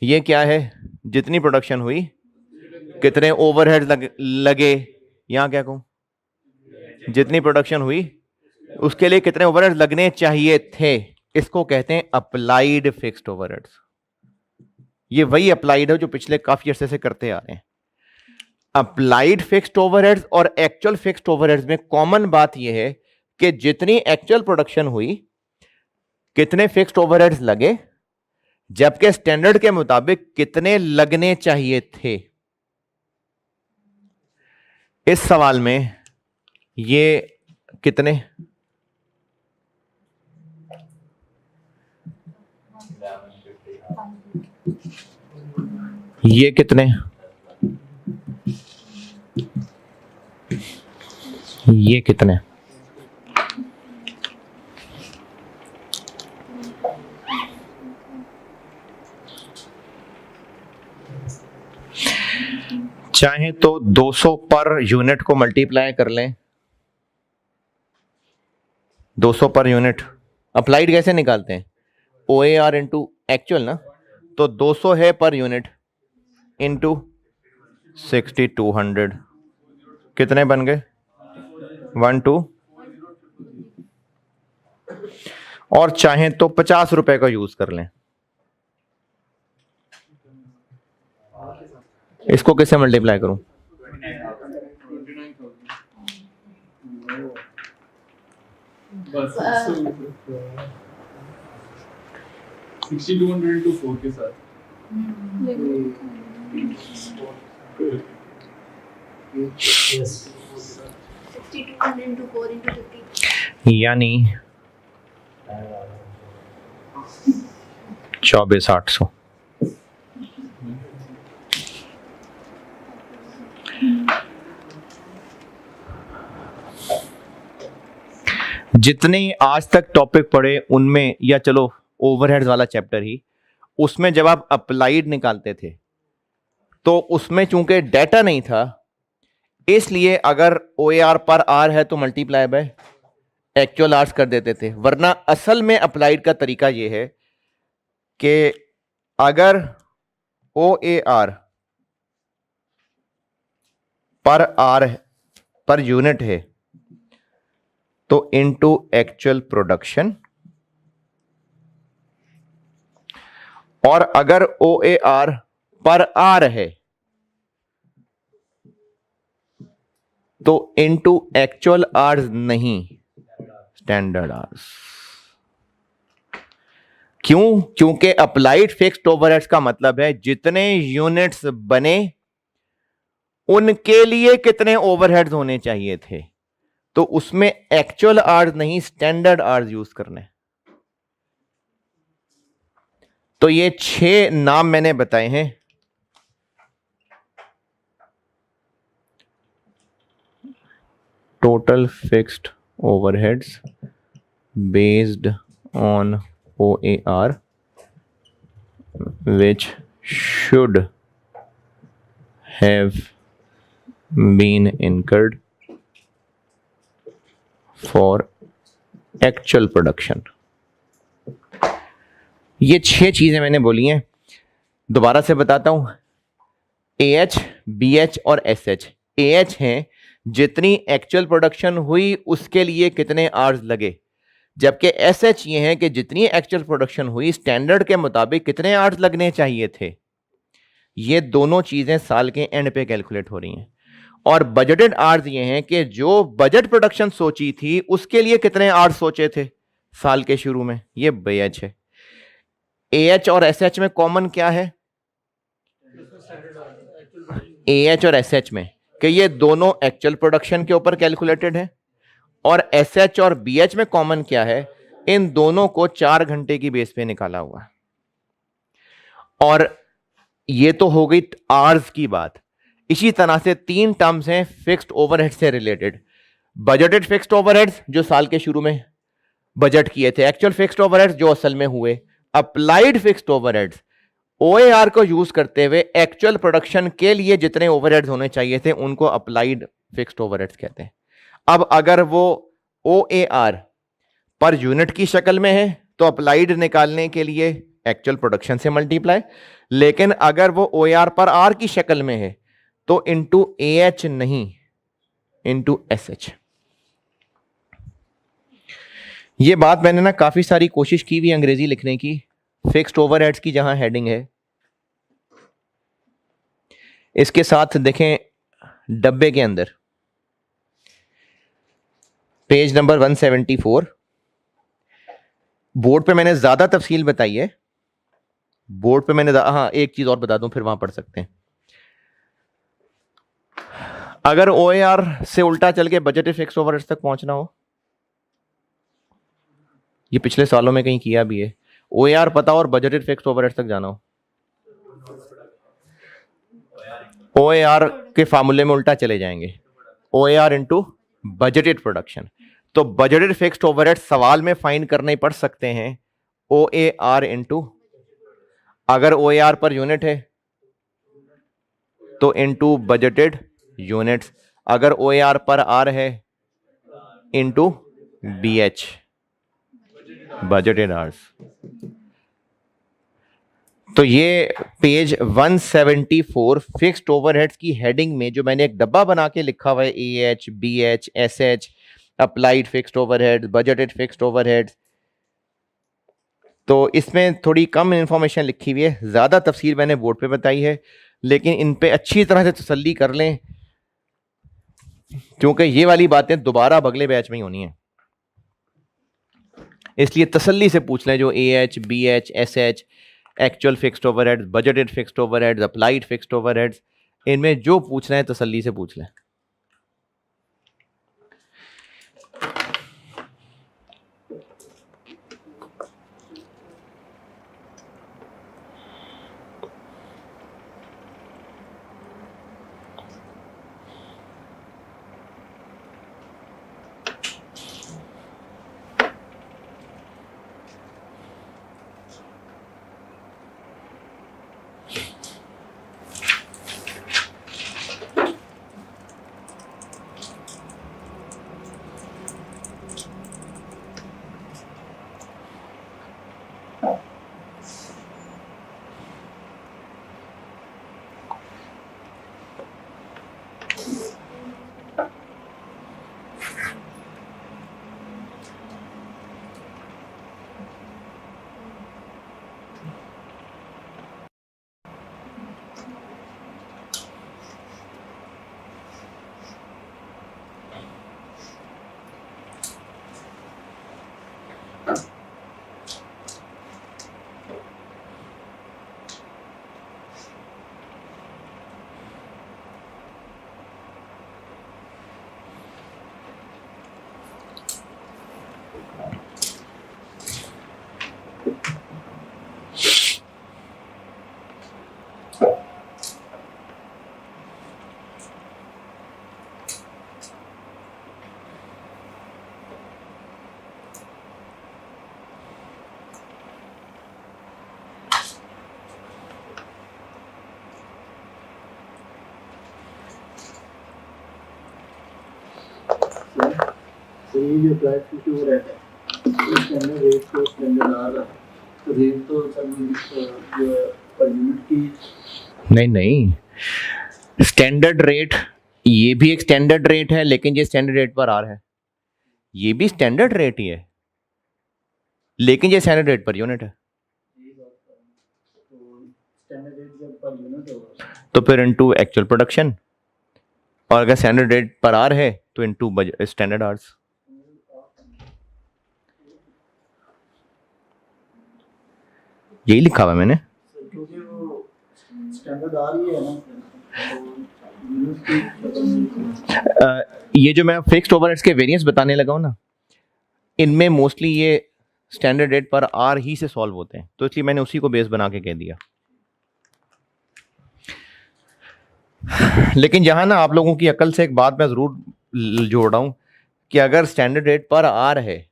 ये क्या है? जितनी प्रोडक्शन हुई कितने ओवरहेड्स लगे, यहां क्या कहूं, जितनी प्रोडक्शन हुई उसके लिए कितने ओवरहेड्स लगने चाहिए थे। इसको कहते हैं अप्लाइड फिक्स्ड ओवरहेड्स। ये वही अप्लाइड है जो पिछले काफी अरसे से करते आ रहे हैं। अप्लाइड फिक्स्ड ओवरहेड्स और एक्चुअल फिक्स्ड ओवरहेड्स में कॉमन बात यह है कि जितनी एक्चुअल प्रोडक्शन हुई कितने फिक्स्ड ओवरहेड्स लगे, जबकि स्टैंडर्ड के मुताबिक कितने लगने चाहिए थे। इस सवाल में ये कितने, ये कितने, ये कितने, चाहे तो 200 पर यूनिट को मल्टीप्लाई कर लें। 200 पर यूनिट अप्लाइड कैसे निकालते हैं? OAR इंटू एक्चुअल ना, तो 200 है पर यूनिट इंटू 6200, कितने बन गए? 1 2। और चाहें तो 50 रुपए का यूज कर लें। इसको कैसे मल्टीप्लाई करूं? बस 6200 into 4 के साथ यस 6200 into 4 into 50. यानी 24,800। जितने आज तक टॉपिक पढ़े उनमें, या चलो ओवरहेड्स वाला चैप्टर ही, उसमें जब आप अप्लाइड निकालते थे तो उसमें चूंकि डेटा नहीं था, इसलिए अगर OAR पर आर है तो मल्टीप्लाई बाय एक्चुअल आर्स कर देते थे। वरना असल में अप्लाइड का तरीका यह है कि अगर OAR पर आर पर यूनिट है तो इनटू एक्चुअल प्रोडक्शन, और अगर OAR पर आर है तो इनटू एक्चुअल आर्स नहीं, स्टैंडर्ड आर्स। क्यों? क्योंकि अप्लाइड फिक्स्ड ओवरहेड्स का मतलब है जितने यूनिट्स बने उनके लिए कितने ओवरहेड्स होने चाहिए थे, तो उसमें एक्चुअल आवर्स नहीं स्टैंडर्ड आवर्स यूज करने। तो ये 6 नाम मैंने बताए हैं। Total fixed overheads based on OAR which should have been incurred for actual production। ये 6 चीजें मैंने बोली हैं, दोबारा से बताता हूं। AH, BH और SH। AH हैं जितनी एक्चुअल प्रोडक्शन हुई उसके लिए कितने आवर्स लगे, जबकि SH ये हैं कि जितनी एक्चुअल प्रोडक्शन हुई स्टैंडर्ड के मुताबिक कितने आवर्स लगने चाहिए थे। ये दोनों चीजें साल के एंड पे कैलकुलेट हो रही हैं। और बजटेड आवर्स ये हैं कि जो बजट प्रोडक्शन सोची थी उसके लिए कितने आवर्स सोचे थे साल के शुरू में। ये BH है। AH और SH में कॉमन क्या है? AH और SH में कि ये दोनों एक्चुअल प्रोडक्शन के ऊपर कैलकुलेटेड है, और SH और BH में कॉमन क्या है? इन दोनों को 4 घंटे की बेस पे निकाला हुआ। और ये तो हो गई आवर्स की बात। इसी तरह से 3 टर्म्स हैं फिक्स्ड ओवरहेड से रिलेटेड। बजटेड फिक्स्ड ओवरहेड्स जो साल के शुरू में बजट किए थे, एक्चुअल फिक्स्ड ओवरहेड्स जो असल में हुए, अप्लाइड फिक्स्ड ओवरहेड्स OAR को यूज करते हुए एक्चुअल प्रोडक्शन के लिए जितने ओवरहेड्स होने चाहिए थे उनको अप्लाइड फिक्स्ड ओवरहेड्स कहते हैं। अब अगर वो OAR पर यूनिट की शक्ल में है तो अप्लाइड निकालने के लिए एक्चुअल प्रोडक्शन से मल्टीप्लाई, लेकिन अगर वो OAR पर आर की शक्ल में है तो इंटू AH नहीं, इंटू SH। ये बात मैंने ना काफी सारी कोशिश की हुई अंग्रेजी लिखने की, फिक्स्ड ओवरहेड्स की जहां हेडिंग है। इसके साथ देखें डब्बे के अंदर पेज नंबर 174, बोर्ड पे मैंने ज्यादा तफसील बताई है। बोर्ड पे मैंने हाँ एक चीज और बता दूं फिर वहां पढ़ सकते हैं। अगर OAR से उल्टा चल के बजटेड फिक्स्ड ओवरहेड्स तक पहुंचना हो, ये पिछले सालों में कहीं किया भी है, OAR पता और बजटेड फिक्स्ड ओवरहेड्स तक जाना हो, OAR के फार्मूले में उल्टा चले जाएंगे, OAR इनटू बजटेड प्रोडक्शन। तो बजटेड फिक्स्ड ओवरहेड सवाल में फाइंड करने पड़ सकते हैं OAR इनटू, अगर OAR पर यूनिट है तो इनटू बजटेड यूनिट्स, अगर OAR पर आर है इनटू BH बजटेड आवर्स। तो ये पेज 174 फिक्स्ड ओवरहेड्स की हेडिंग में जो मैंने एक डब्बा बना के लिखा हुआ है AH, BH, SH, applied fixed overheads, budgeted fixed overheads, तो इसमें थोड़ी कम इंफॉर्मेशन लिखी हुई है, ज्यादा तफसील मैंने बोर्ड पे बताई है, लेकिन इन पे अच्छी तरह से तसल्ली कर लें क्योंकि ये वाली बातें दोबारा अब अगले बैच में ही होनी है। इसलिए तसल्ली से पूछ लें जो AH, BH, SH, actual fixed overheads, budgeted fixed overheads, applied fixed overheads, इनमें जो पूछ रहे हैं तसल्ली से पूछ लें। तो ये जो प्राइस इशू हो रहा है इसके अंदर रेट तो स्टैंडर्ड आ रहा है, तो रेट तो जो पर यूनिट की नहीं, स्टैंडर्ड रेट, ये भी एक स्टैंडर्ड रेट है, लेकिन ये स्टैंडर्ड रेट पर आ रहा है, ये भी स्टैंडर्ड रेट ही है, लेकिन ये स्टैंडर्ड रेट पर यूनिट है। तो स्टैंडर्ड रेट जब पर यूनिट होगा तो फिर इनटू एक्चुअल प्रोडक्शन, और अगर स्टैंडर्ड रेट पर आर है तो इनटू स्टैंडर्ड आवर्स। यही लिखा हुआ है मैंने। क्योंकि वो स्टैंडर्ड आ रही है ना, तो यूनिट की ये जो मैं फिक्स्ड ओवरहेड्स के वेरिएंस बताने लगा हूँ ना, इनमें मोस्टली ये स्टैंडर्ड रेट पर आर ही से सॉल्व होते हैं, तो इसलिए मैंने उसी को बेस बना के कह दिया। लेकिन यहाँ ना आप लोगों की अकल से एक बात मैं ज़रूर जोड़ रहा हूँ कि अगर स्टैंडर्ड रेट पर आर है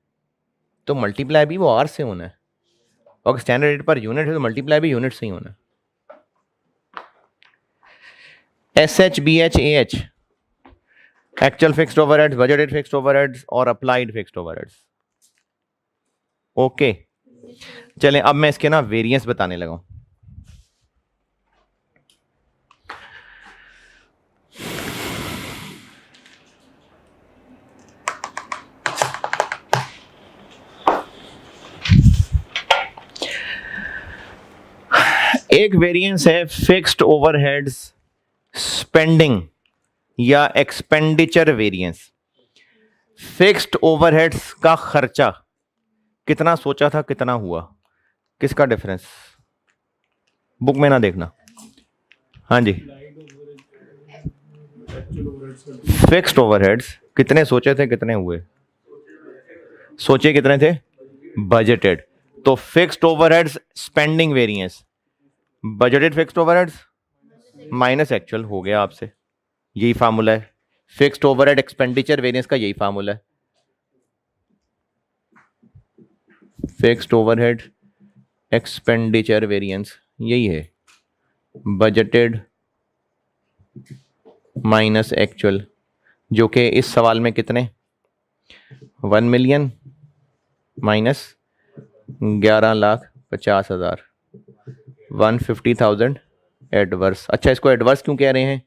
तो मल्टीप्लाई भी वो आर से होना है, और स्टैंडर्ड रेट पर यूनिट है तो मल्टीप्लाई भी यूनिट से ही होना है। SH, BH, AH, actual fixed overheads, budgeted fixed overheads और अप्लाइड फिक्स्ड ओवरहेड्स। ओके, चलें अब मैं इसके ना वेरिएंस बताने लगा हूँ। एक वेरिएंस है फिक्स्ड ओवरहेड्स स्पेंडिंग या एक्सपेंडिचर वेरिएंस। फिक्स्ड ओवरहेड्स का खर्चा कितना सोचा था कितना हुआ, किसका डिफरेंस, बुक में ना देखना। हाँ जी, फिक्स्ड ओवरहेड्स कितने सोचे थे कितने हुए, सोचे कितने थे, बजटेड। तो fixed overheads spending variance, budgeted fixed overheads minus actual, हो गया आपसे, यही फार्मूला है। फिक्स्ड ओवरहेड एक्सपेंडिचर वेरिएंस का यही फार्मूला है, फिक्स्ड ओवरहेड एक्सपेंडिचर वेरिएंस यही है, बजटेड माइनस एक्चुअल, जो कि इस सवाल में कितने, 1 मिलियन माइनस 11,50,000, 150,000 एडवर्स। अच्छा, इसको एडवर्स क्यों कह रहे हैं,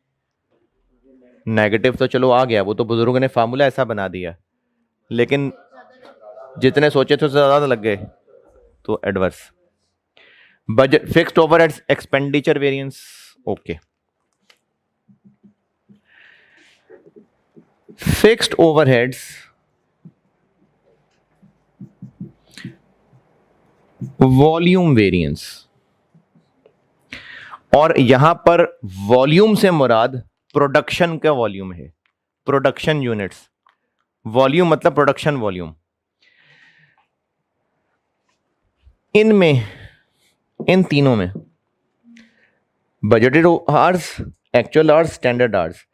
नेगेटिव तो चलो आ गया, वो तो बुजुर्गों ने फार्मूला ऐसा बना दिया, लेकिन जितने सोचे थे उससे ज़्यादा लग गए तो adverse. Budget fixed overheads expenditure variance, okay. Fixed overheads volume variance, और यहां पर वॉल्यूम से मुराद प्रोडक्शन का वॉल्यूम है, प्रोडक्शन यूनिट्स। वॉल्यूम मतलब प्रोडक्शन वॉल्यूम। इनमें, इन तीनों में budgeted hours, actual hours, standard hours.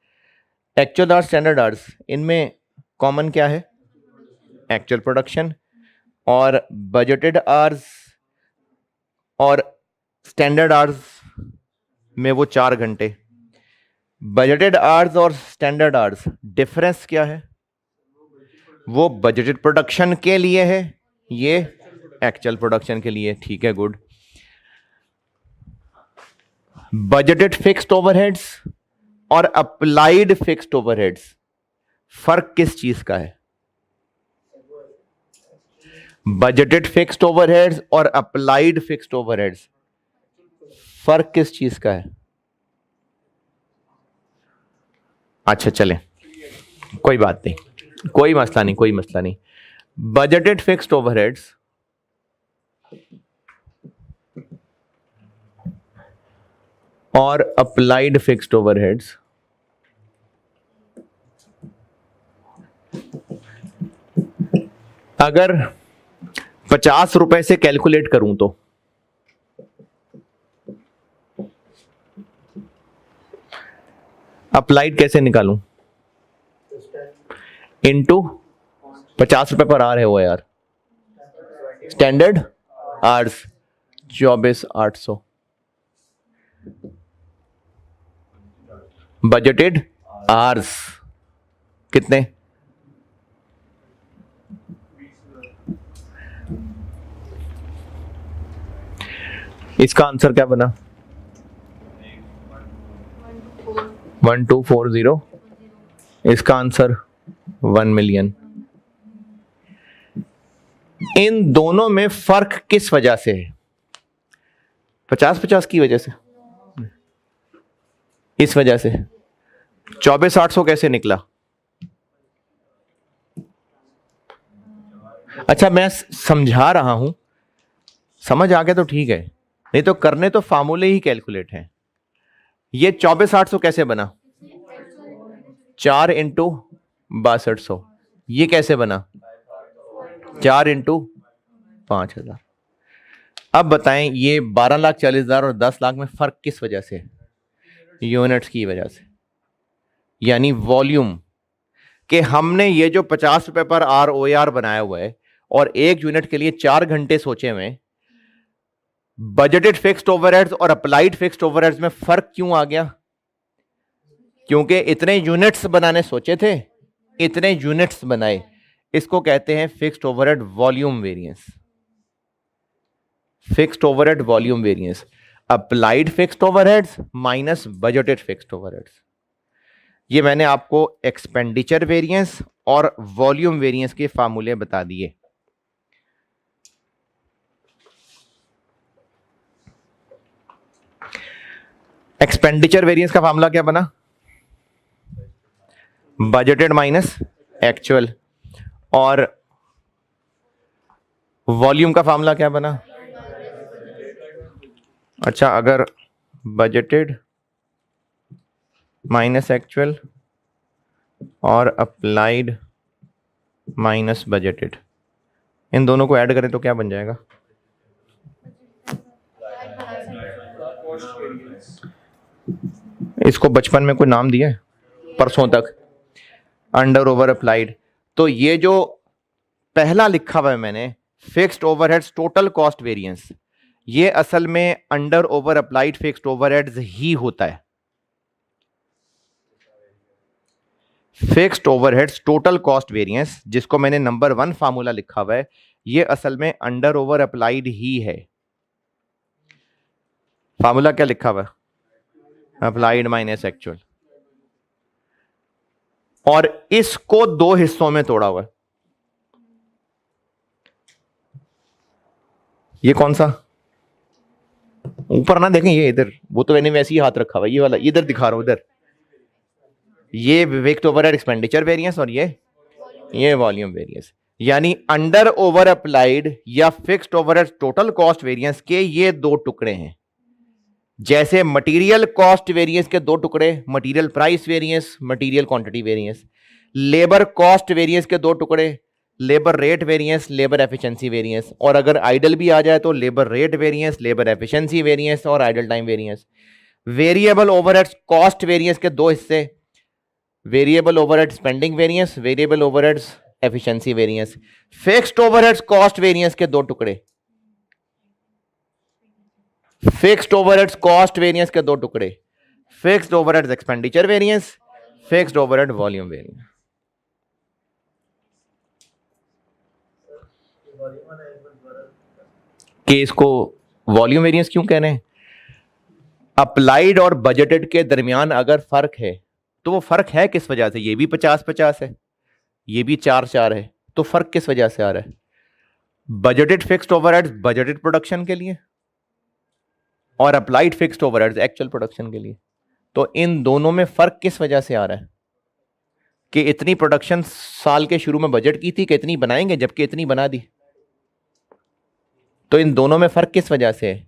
Actual hours, standard hours, इनमें कॉमन क्या है? Actual production. और बजटेड आवर्स और स्टैंडर्ड आवर्स में वो 4 घंटे। बजटेड आवर्स और स्टैंडर्ड आवर्स डिफरेंस क्या है? वो बजटेड प्रोडक्शन के लिए है, ये एक्चुअल प्रोडक्शन के लिए। ठीक है, गुड। बजटेड फिक्स्ड ओवरहेड्स और अप्लाइड फिक्स्ड ओवरहेड्स, फर्क किस चीज का है? बजटेड फिक्स्ड ओवरहेड्स और अप्लाइड फिक्स्ड ओवरहेड्स, फर्क किस चीज का है? अच्छा चलें, कोई बात नहीं, कोई मसला नहीं, कोई मसला नहीं। बजटेड फिक्स्ड ओवरहेड्स और अप्लाइड फिक्स्ड ओवरहेड्स अगर 50 रुपए से कैलकुलेट करूं तो अप्लाइड कैसे निकालूं? इनटू 50 रुपए पर आर है वो यार, स्टैंडर्ड आवर्स 24,800, बजटेड आवर्स कितने? इसका आंसर क्या बना? 1240। इसका आंसर 1 मिलियन। इन दोनों में फर्क किस वजह से है? 50-50 की वजह से, इस वजह से। 24,800 कैसे निकला? अच्छा मैं समझा रहा हूं, समझ आ गया तो ठीक है, नहीं तो करने तो फार्मूले ही कैलकुलेट हैं। ये 24,800 कैसे बना? 4 इंटू 6200। ये कैसे बना? 4 इंटू 5,000। अब बताएं ये 12,40,000 और 10 लाख में फर्क किस वजह से? यूनिट्स की वजह से, यानी वॉल्यूम के। हमने ये जो 50 रुपए पर ROAR बनाया हुआ है और एक यूनिट के लिए 4 घंटे सोचे हुए, बजटेड फिक्स्ड ओवरहेड्स और अप्लाइड फिक्स्ड ओवरहेड्स में फर्क क्यों आ गया? क्योंकि इतने यूनिट्स बनाने सोचे थे, इतने यूनिट्स बनाए। इसको कहते हैं fixed overhead volume variance. Fixed overhead volume variance, applied fixed overheads minus budgeted fixed overheads. ये मैंने आपको एक्सपेंडिचर वेरिएंस और वॉल्यूम वेरिएंस के फार्मूले बता दिए। एक्सपेंडिचर वेरिएंस का फार्मूला क्या बना? Budgeted minus actual. और वॉल्यूम का फार्मूला क्या बना? अच्छा, अगर बजटेड माइनस एक्चुअल और अप्लाइड माइनस बजटेड, इन दोनों को ऐड करें तो क्या बन जाएगा? इसको बचपन में कोई नाम दिया है? परसों तक अंडर ओवर अप्लाइड। तो ये जो पहला लिखा हुआ है मैंने, fixed overheads total cost variance, ये असल में under over applied fixed overheads ही होता है। Fixed overheads total cost variance, जिसको मैंने नंबर 1 फार्मूला लिखा हुआ है, ये असल में अंडर ओवर अप्लाइड ही है। फार्मूला क्या लिखा हुआ है? Applied minus actual. और इसको 2 हिस्सों में तोड़ा हुआ है। ये कौन सा? ऊपर ना देखें, ये इधर, वो तो मैंने वैसे ही हाथ रखा हुआ है, ये वाला इधर दिखा रहा हूं, इधर। ये फिक्स्ड ओवरहेड एक्सपेंडिचर वेरिएंस और ये वॉल्यूम वेरिएंस। यानी अंडर ओवर अप्लाइड या fixed overhead total cost variance के ये दो टुकड़े हैं। जैसे मटेरियल कॉस्ट वेरिएंस के दो टुकड़े, material price variance, material quantity variance. Labour cost variance के दो टुकड़े, labour rate variance, labour efficiency variance. और अगर आइडल भी आ जाए तो labour rate variance, labour efficiency variance और idle time variance. Variable overheads cost variance के दो हिस्से, variable overhead spending variance, variable overheads efficiency variance. Fixed overheads cost variance के दो टुकड़े, फिक्स्ड ओवरहेड्स कॉस्ट वेरिएंस के दो टुकड़े, fixed overheads expenditure variance, fixed overhead volume variance. कि इसको वॉल्यूम वेरिएंस क्यों कह रहे हैं? अप्लाइड और बजटेड के दरमियान अगर फर्क है तो वो फर्क है किस वजह से? ये भी 50-50 है, ये भी 4-4 है, तो फर्क किस वजह से आ रहा है? Budgeted fixed overheads budgeted production के लिए और applied fixed overheads actual production के लिए। तो इन दोनों में फर्क किस वजह से आ रहा है कि इतनी प्रोडक्शन साल के शुरू में बजट की थी कि इतनी बनाएंगे, जबकि इतनी बना दी। तो इन दोनों में फर्क किस वजह से है?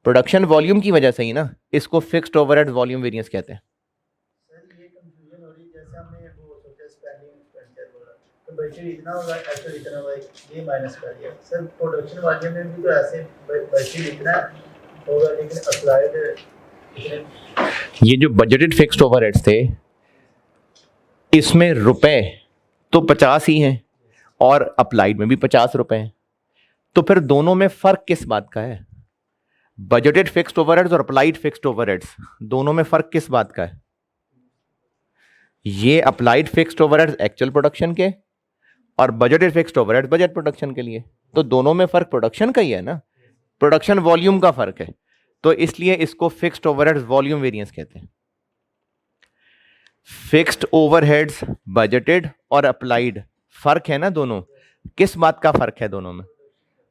प्रोडक्शन वॉल्यूम की वजह से ही ना। इसको फिक्स्ड ओवरहेड वॉल्यूम वेरिएंस कहते हैं। सर ये कंफ्यूजन हो रही है, जैसे हमने वो सोचा स्पेंडिंग एक्सपेंडिचर बोला तो बजट इतना होगा, एक्चुअल इतना होगा, ये माइनस कर दिया। सर प्रोडक्शन वॉल्यूम में भी तो ऐसे बजट इतना होगा लेकिन अप्लाइड इतने। ये जो बजटेड फिक्स्ड ओवरहेड्स थे इसमें रुपए तो 50 ही हैं और अप्लाइड में भी 50 रुपए हैं। तो फिर दोनों में फर्क किस बात का है? बजटेड फिक्स्ड ओवरहेड्स और अप्लाइड फिक्स्ड ओवरहेड्स दोनों में फर्क किस बात का है? ये applied fixed overheads actual production के और budgeted fixed overheads budget production के लिए। तो दोनों में फर्क प्रोडक्शन का ही है ना, प्रोडक्शन वॉल्यूम का फर्क है। तो इसलिए इसको फिक्स्ड ओवरहेड्स वॉल्यूम वेरिएंस कहते हैं। फिक्स्ड ओवरहेड्स बजटेड और अप्लाइड फर्क है ना दोनों, किस बात का फर्क है दोनों में?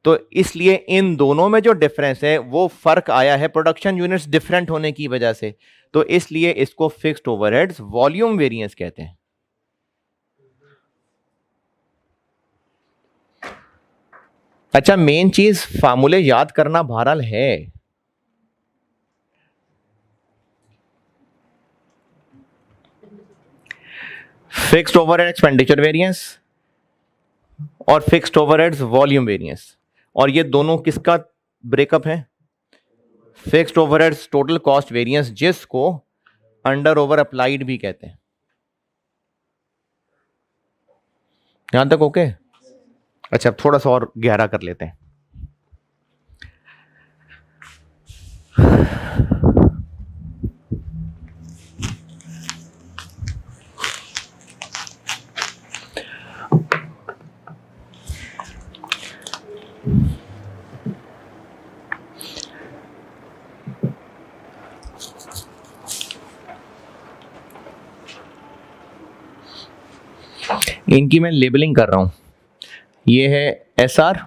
तो इसलिए इन दोनों में जो डिफरेंस है वो फर्क आया है प्रोडक्शन यूनिट्स डिफरेंट होने की वजह से। तो इसलिए इसको फिक्स्ड ओवरहेड्स वॉल्यूम वेरिएंस कहते हैं। अच्छा, मेन चीज फार्मूले याद करना बहरहाल है। फिक्स्ड ओवरहेड एक्सपेंडिचर वेरिएंस और फिक्स्ड ओवरहेड्स वॉल्यूम वेरिएंस। और ये दोनों किसका ब्रेकअप है? Fixed overheads total cost variance, जिसको अंडर ओवर अप्लाइड भी कहते हैं। यहां तक ओके? अच्छा, अब थोड़ा सा और गहरा कर लेते हैं। इनकी मैं लेबलिंग कर रहा हूं। ये है एसआर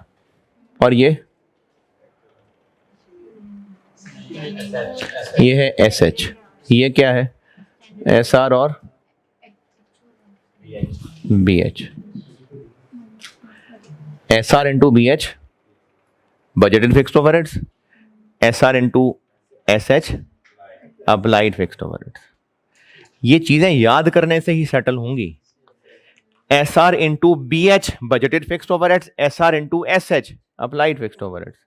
और ये है एसएच। ये क्या है? एसआर और BH. SR into BH budgeted fixed overheads, SR into SH applied fixed overheads. ये चीजें याद करने से ही सेटल होंगी। SR into BH budgeted fixed overheads, SR into SH applied fixed overheads.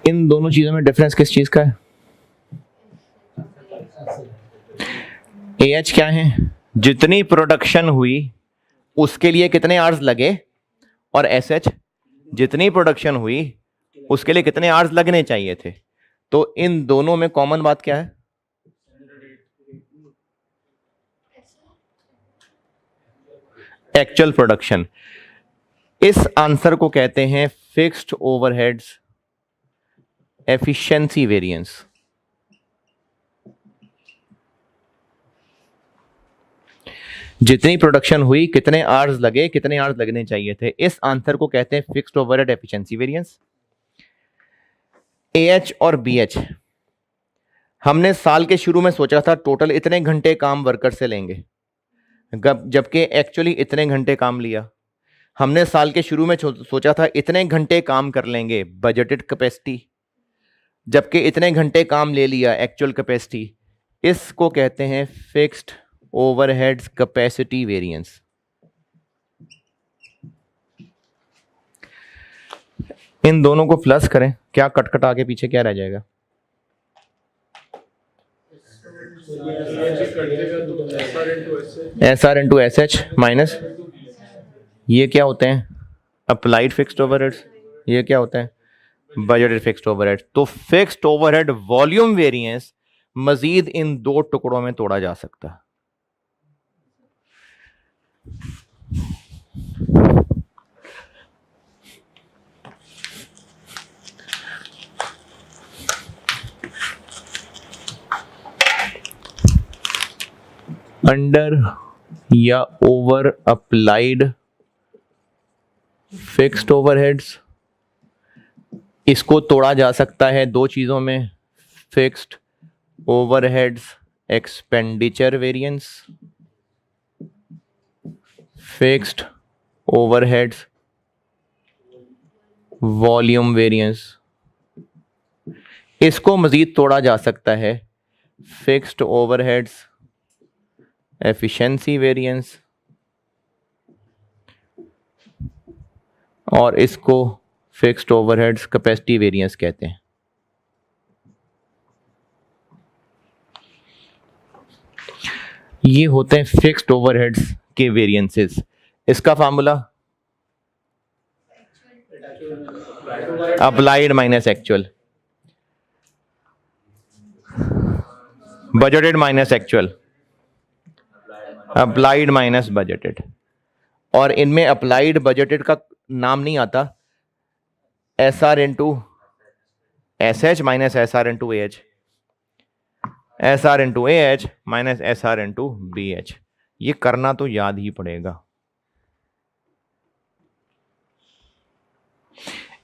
इन दोनों चीजों में डिफरेंस किस चीज का है? एएच क्या है? जितनी प्रोडक्शन हुई उसके लिए कितने आवर्स लगे, और एसएच जितनी प्रोडक्शन हुई उसके लिए कितने आवर्स लगने चाहिए थे। तो इन दोनों में कॉमन बात क्या है? Actual production. इस आंसर को कहते हैं फिक्स्ड ओवरहेड्स एफिशिएंसी वेरिएंस। जितनी प्रोडक्शन हुई, कितने आवर्स लगे, कितने आवर्स लगने चाहिए थे, इस आंसर को कहते हैं fixed overhead efficiency variance. AH और बीएच, हमने साल के शुरू में सोचा था टोटल इतने घंटे काम वर्कर से लेंगे, जबकि एक्चुअली इतने घंटे काम लिया। हमने साल के शुरू में सोचा था इतने घंटे काम कर लेंगे बजटेड कैपेसिटी, जबकि इतने घंटे काम ले लिया एक्चुअल कैपेसिटी। इसको कहते हैं फिक्स्ड ओवरहेड्स कैपेसिटी वेरिएंस। इन दोनों को प्लस करें, क्या कट कट आगे पीछे क्या रह जाएगा? S R into S H minus, ये क्या होते हैं? Applied fixed overheads. ये क्या होता है? Budgeted fixed overhead. तो फिक्स्ड ओवरहेड वॉल्यूम वेरिएंस मजीद इन दो टुकड़ों में तोड़ा जा सकता है। अंडर या ओवर अप्लाइड फिक्स्ड ओवरहेड्स, इसको तोड़ा जा सकता है दो चीजों में, fixed overheads expenditure variance, fixed overheads volume variance. इसको मजीद तोड़ा जा सकता है फिक्स्ड ओवरहेड्स एफिशिएंसी वेरिएंस, और इसको फिक्स्ड ओवरहेड्स कैपेसिटी वेरिएंस कहते हैं। ये होते हैं फिक्स्ड ओवरहेड्स के वेरिएंसेस। इसका formula applied minus actual, budgeted minus actual, applied minus budgeted. और इनमें अप्लाइड बजटेड का नाम नहीं आता, S R into S H minus S R into A H, S R into A H minus S R into B H. ये करना तो याद ही पड़ेगा।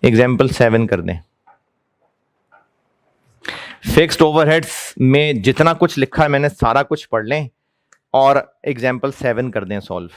एग्जाम्पल 7 कर दें। फिक्स्ड ओवरहेड्स में जितना कुछ लिखा है मैंने सारा कुछ पढ़ लें और एग्जाम्पल 7 कर दें सॉल्व।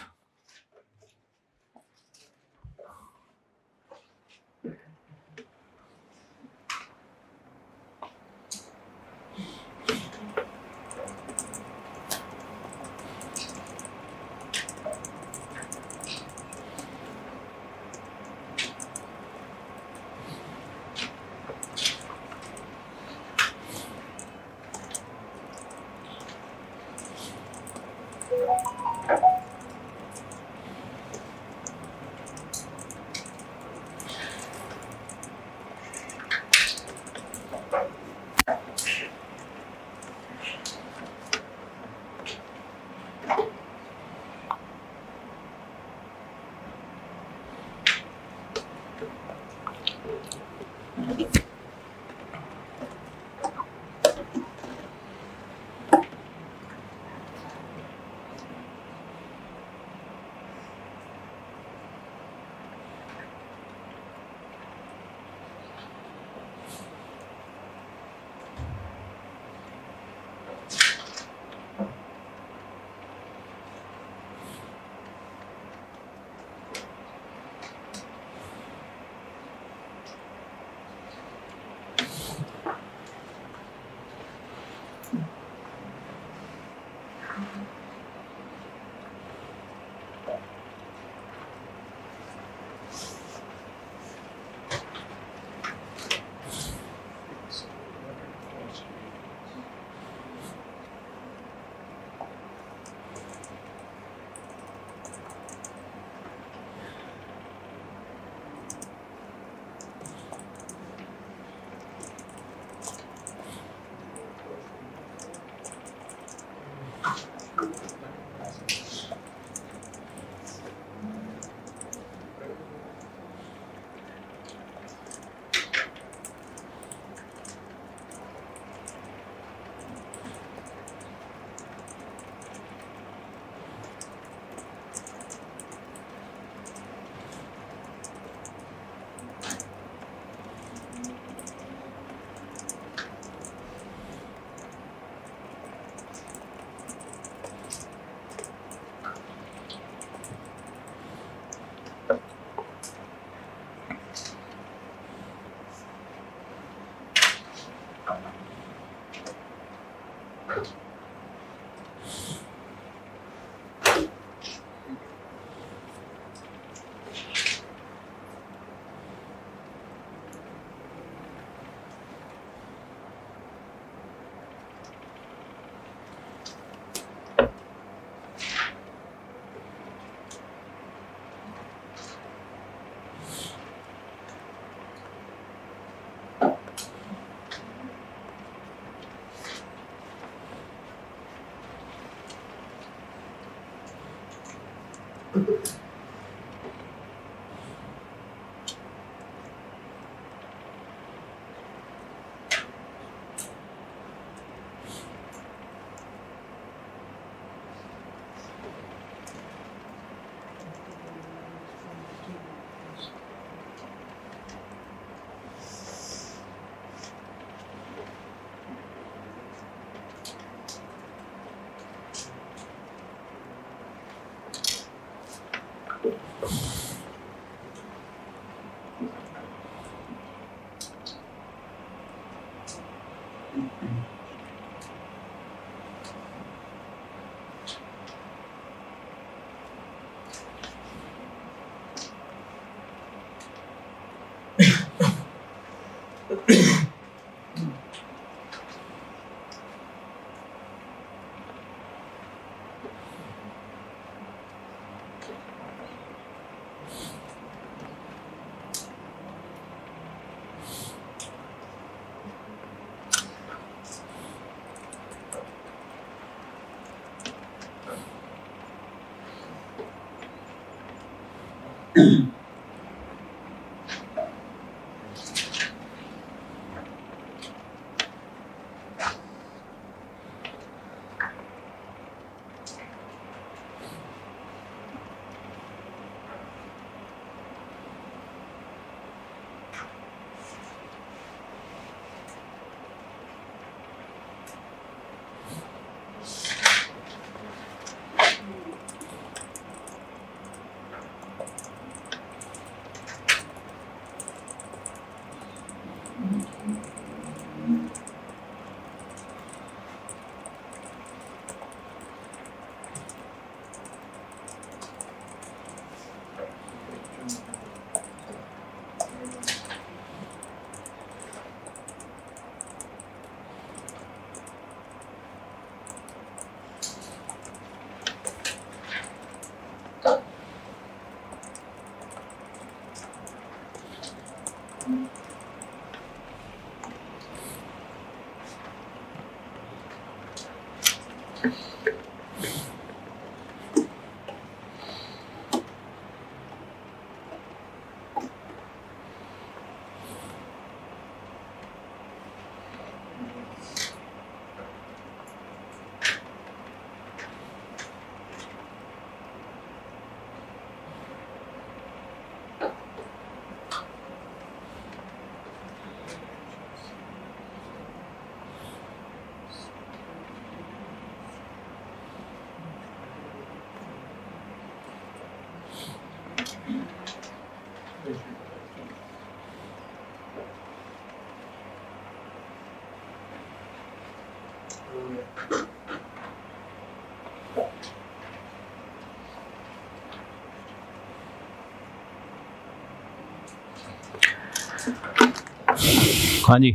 हाँ जी।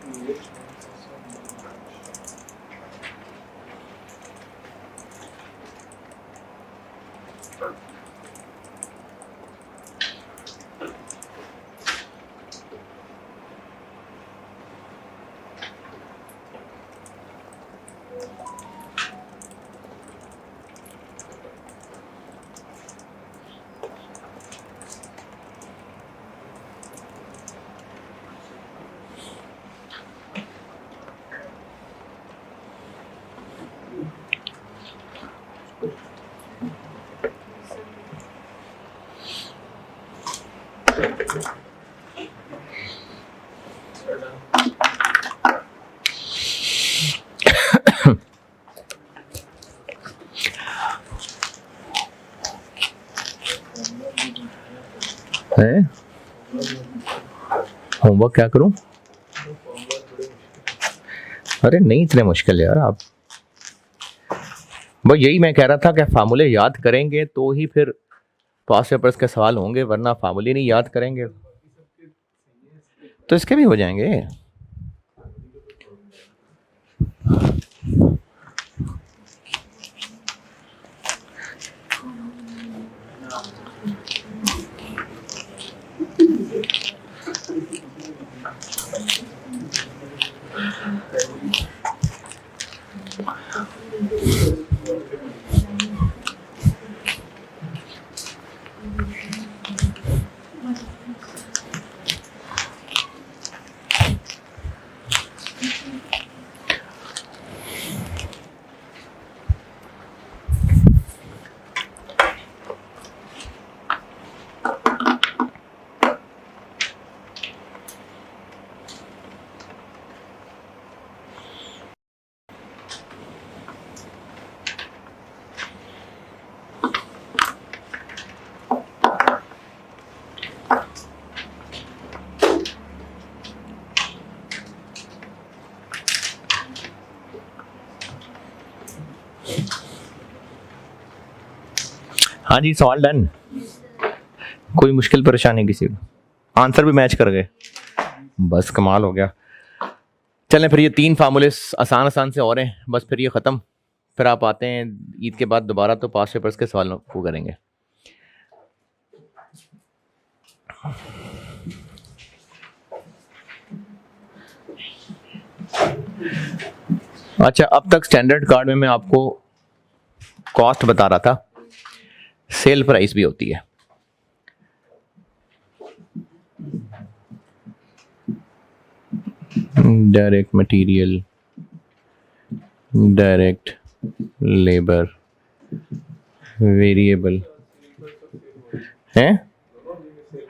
है होमवर्क क्या करूं? अरे नहीं इतने मुश्किल यार आप, बस यही मैं कह रहा था कि फार्मूले याद करेंगे तो ही फिर पास पेपर्स के सवाल होंगे, वरना फार्मूले नहीं याद करेंगे तो इसके भी हो जाएंगे। हाँ जी सवाल डन, कोई मुश्किल परेशानी किसी को? आंसर भी मैच कर गए, बस कमाल हो गया। चलें फिर ये 3 फार्मूले आसान आसान से और हैं, बस फिर ये ख़त्म। फिर आप आते हैं ईद के बाद दोबारा तो पास पेपर्स के सवालों को करेंगे। अच्छा, अब तक स्टैंडर्ड कार्ड में मैं आपको कॉस्ट बता रहा था, सेल प्राइस भी होती है। Direct material, direct labour, variable हैं।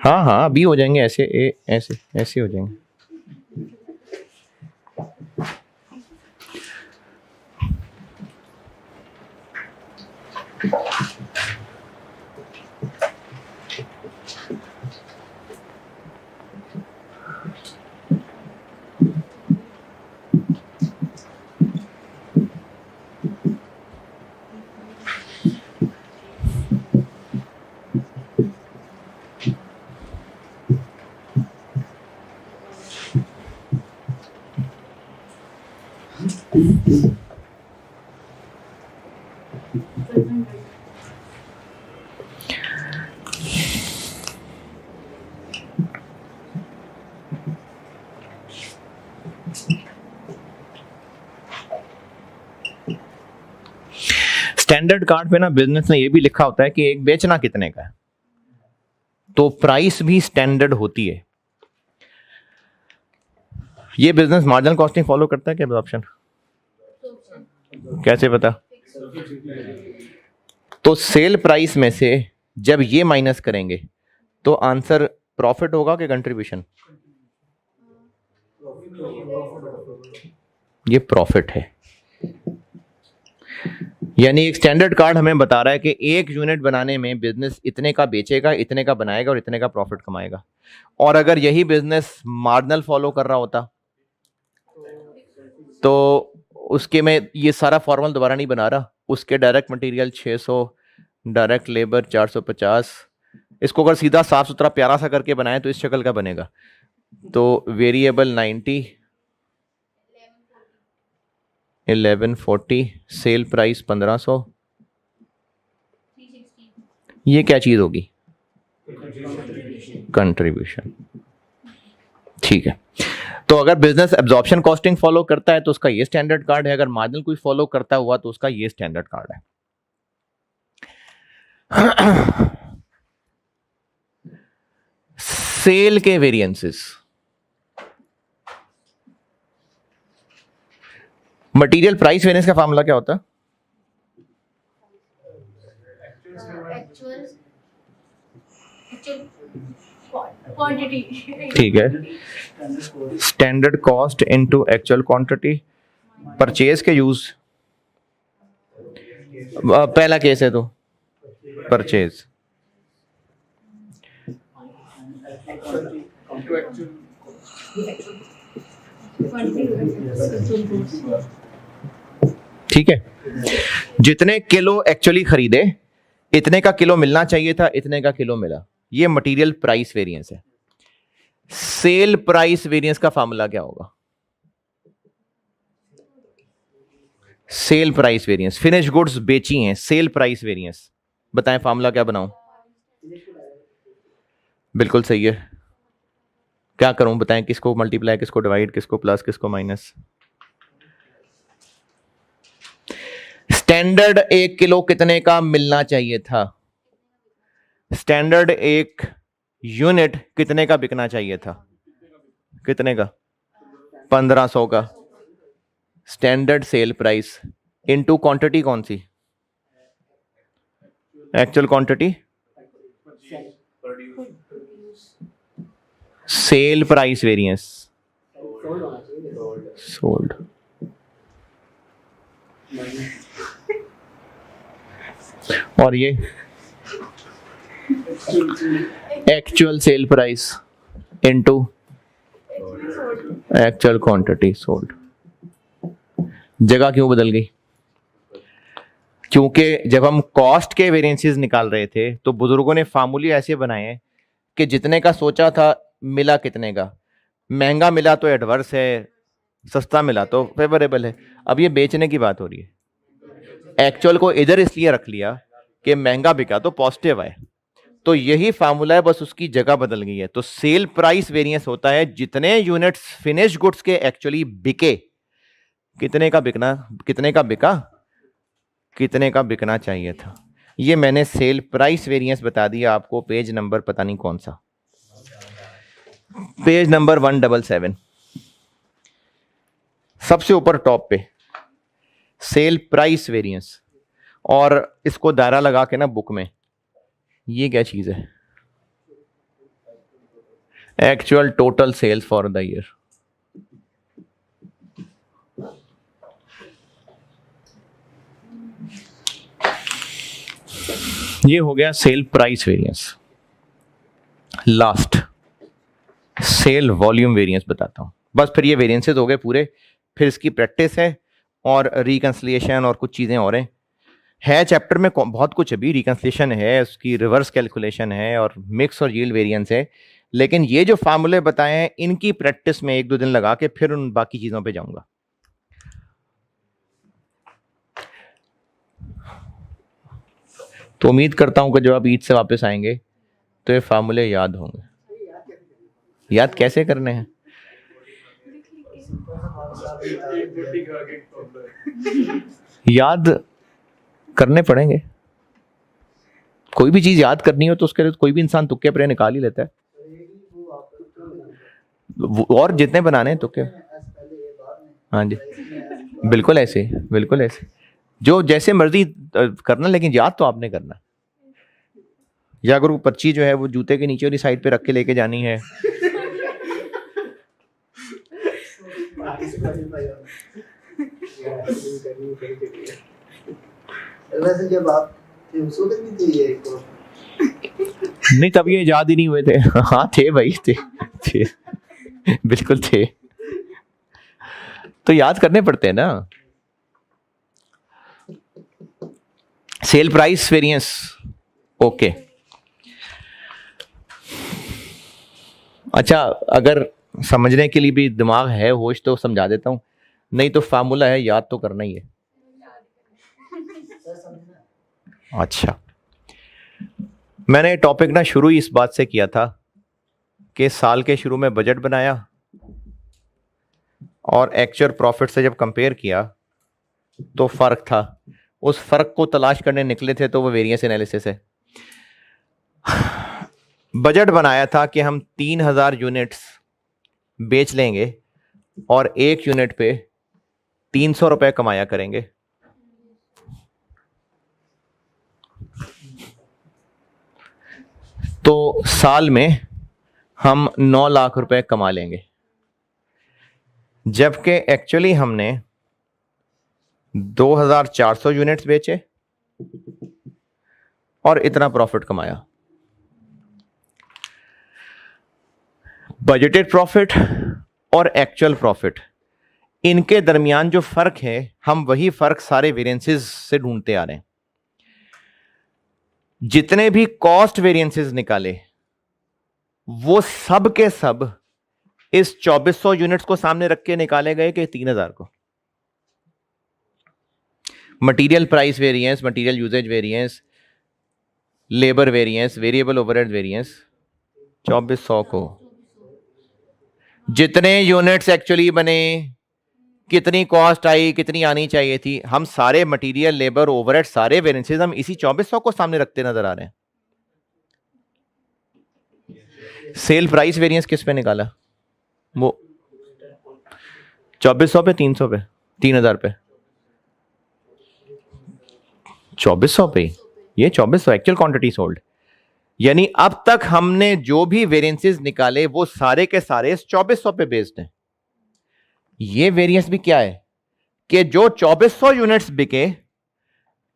हाँ हाँ अभी हो जाएंगे, ऐसे ऐसे ऐसे हो जाएंगे। स्टैंडर्ड कार्ड पे ना बिजनेस में ये भी लिखा होता है कि एक बेचना कितने का है, तो प्राइस भी स्टैंडर्ड होती है। ये बिजनेस मार्जिनल कॉस्टिंग फॉलो करता है क्या ऑप्शन? कैसे पता? तो सेल प्राइस में से जब ये माइनस करेंगे तो आंसर प्रॉफिट होगा कि कंट्रीब्यूशन? ये प्रॉफिट है। यानी एक स्टैंडर्ड कार्ड हमें बता रहा है कि एक यूनिट बनाने में बिजनेस इतने का बेचेगा, इतने का बनाएगा और इतने का प्रॉफिट कमाएगा। और अगर यही बिजनेस मार्जिनल फॉलो कर रहा होता तो उसके में ये सारा फॉर्मूला दोबारा नहीं बना रहा। उसके डायरेक्ट मटेरियल 600, डायरेक्ट लेबर 450, इसको अगर सीधा साफ सुथरा प्यारा सा करके बनाए तो इस शक्ल का बनेगा। तो वेरिएबल 90, 1140, सेल प्राइस 1500, 360 ये क्या चीज़ होगी? कंट्रीब्यूशन। ठीक है, तो अगर बिजनेस एब्जॉर्प्शन कॉस्टिंग फॉलो करता है तो उसका ये स्टैंडर्ड कार्ड है, अगर मार्जिनल कोई फॉलो करता हुआ तो उसका ये स्टैंडर्ड कार्ड है। सेल के वेरिएंसेस, मटेरियल प्राइस वेरिएंस का फार्मूला क्या होता है? एक्चुअल क्वांटिटी ठीक है, standard cost into actual quantity. Purchase के यूज, पहला केस है तो परचेज, ठीक है, जितने किलो एक्चुअली खरीदे इतने का किलो मिलना चाहिए था, इतने का किलो मिला, ये मटेरियल प्राइस वेरिएंस है। सेल प्राइस वेरिएंस का फार्मूला क्या होगा? Cell price variance, finish goods बेची हैं, सेल प्राइस वेरिएंस, बताएं फार्मूला क्या बनाऊं? बिल्कुल सही है, क्या करूं बताएं, किसको मल्टीप्लाई, किसको डिवाइड, किसको प्लस, किसको माइनस? स्टैंडर्ड 1 किलो कितने का मिलना चाहिए था? स्टैंडर्ड 1 यूनिट कितने का बिकना चाहिए था? कितने का? 1500 का। Standard sale price into quantity कौन सी? Actual quantity, sale price variance, sold. और ये actual sale price into actual quantity sold. जगह क्यों बदल गई? क्योंकि जब हम कॉस्ट के वेरिएंसेस निकाल रहे थे तो बुजुर्गों ने फार्मूले ऐसे बनाए हैं कि जितने का सोचा था मिला कितने का, महंगा मिला तो एडवर्स है, सस्ता मिला तो फेवरेबल है। अब ये बेचने की बात हो रही है, एक्चुअल को इधर इसलिए रख लिया कि महंगा बिका तो पॉजिटिव आए, तो यही फार्मूला है, बस उसकी जगह बदल गई है। तो सेल प्राइस वेरिएंस होता है जितने यूनिट्स फिनिश गुड्स के एक्चुअली बिके, कितने का बिकना, कितने का बिका, कितने का बिकना चाहिए था। ये मैंने सेल प्राइस वेरिएंस बता दिया आपको, पेज नंबर पता नहीं कौन सा, पेज नंबर 177, सबसे ऊपर टॉप पे सेल प्राइस वेरिएंस। और इसको दायरा लगा के ना बुक में, ये क्या चीज है? Actual total sales for the year. ये हो गया sale price variance. Last sale volume variance बताता हूं, बस फिर ये वेरिएंसेस हो गए पूरे, फिर इसकी प्रैक्टिस है और रिकंसिलिएशन और कुछ चीजें और है चैप्टर में बहुत कुछ, अभी रिकंसिलिएशन है, उसकी रिवर्स कैलकुलेशन है और मिक्स और यील्ड वेरिएंस है। लेकिन ये जो फार्मूले बताए हैं इनकी प्रैक्टिस में 1-2 दिन लगा के फिर उन बाकी चीजों पे जाऊंगा। तो उम्मीद करता हूं कि जब आप ईद से वापस आएंगे तो ये फार्मूले याद होंगे। याद कैसे करने हैं? याद करने पड़ेंगे। कोई भी चीज याद करनी हो तो उसके लिए कोई भी इंसान तुक्के पर निकाल ही लेता है, और जितने बनाने हैं तुक्के। हाँ जी, बिल्कुल ऐसे, बिल्कुल ऐसे, जो जैसे मर्जी करना, लेकिन याद तो आपने करना। या अगर वो पर्ची जो है वो जूते के नीचे वाली साइड पे रख के लेके जानी है, वैसे जब आप थे उस वक्त भी थी ये एक नहीं तब ये याद ही नहीं हुए थे। हाँ थे भाई, थे बिल्कुल थे, तो याद करने पड़ते हैं ना। Cell price variance, okay. अच्छा, अगर समझने के लिए भी दिमाग है, होश, तो समझा देता हूं। नहीं तो फार्मूला है, याद तो करना ही है। अच्छा, मैंने टॉपिक ना शुरू ही इस बात से किया था कि साल के शुरू में बजट बनाया और एक्चुअल प्रॉफिट से जब कंपेयर किया तो फर्क था, उस फर्क को तलाश करने निकले थे, तो वो वेरिएंस एनालिसिस है। बजट बनाया था कि हम 3000 यूनिट्स बेच लेंगे और एक यूनिट पे 300 रुपए कमाया करेंगे। तो साल में हम 9 लाख रुपए कमा लेंगे, जबकि एक्चुअली हमने 2400 यूनिट्स बेचे और इतना प्रॉफिट कमाया। बजटेड प्रॉफिट और एक्चुअल प्रॉफिट, इनके दरमियान जो फर्क है, हम वही फर्क सारे वेरिएंसेस से ढूंढते आ रहे हैं। जितने भी कॉस्ट वेरिएंसेस निकाले वो सब के सब इस 2400 यूनिट्स को सामने रख के निकाले गए कि 3000 को। Material price variance, material usage variance, labour variance, variable overhead variance 2400 को। जितने यूनिट्स एक्चुअली बने, कितनी कॉस्ट आई, कितनी आनी चाहिए थी, हम सारे मटेरियल, लेबर, ओवरहेड, सारे वेरिएंसेस हम इसी 2400 को सामने रखते नजर आ रहे हैं। सेल प्राइस वेरिएंस किस पे निकाला? वो 2400 पे, 300 पे, 3000 पे, 2400 पे। ये 2400 एक्चुअल क्वांटिटी सोल्ड, यानी अब तक हमने जो भी वेरिएंसेस निकाले वो सारे के सारे इस 2400 पे बेस्ड हैं। ये वेरिएंस भी क्या है कि जो 2400 यूनिट्स बिके,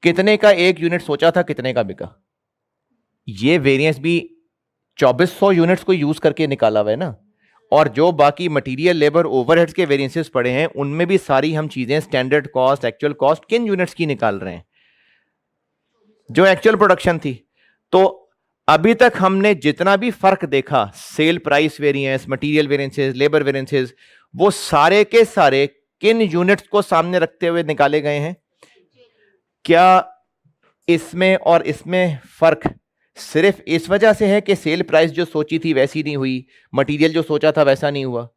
कितने का एक यूनिट सोचा था, कितने का बिका। ये वेरिएंस भी 2400 यूनिट्स को यूज करके निकाला हुआ है ना। और जो बाकी मटेरियल, लेबर, ओवरहेड्स के वेरिएंसेस पड़े हैं, उनमें भी सारी हम चीजें स्टैंडर्ड कॉस्ट, एक्चुअल कॉस्ट किन यूनिट्स की निकाल रहे हैं, जो एक्चुअल प्रोडक्शन थी। तो अभी तक हमने जितना भी फर्क देखा, cell price variance, material variances, labour variances, वो सारे के सारे किन यूनिट्स को सामने रखते हुए निकाले गए हैं। क्या इसमें और इसमें फर्क सिर्फ इस वजह से है कि सेल प्राइस जो सोची थी वैसी नहीं हुई, मटेरियल जो सोचा था वैसा नहीं हुआ,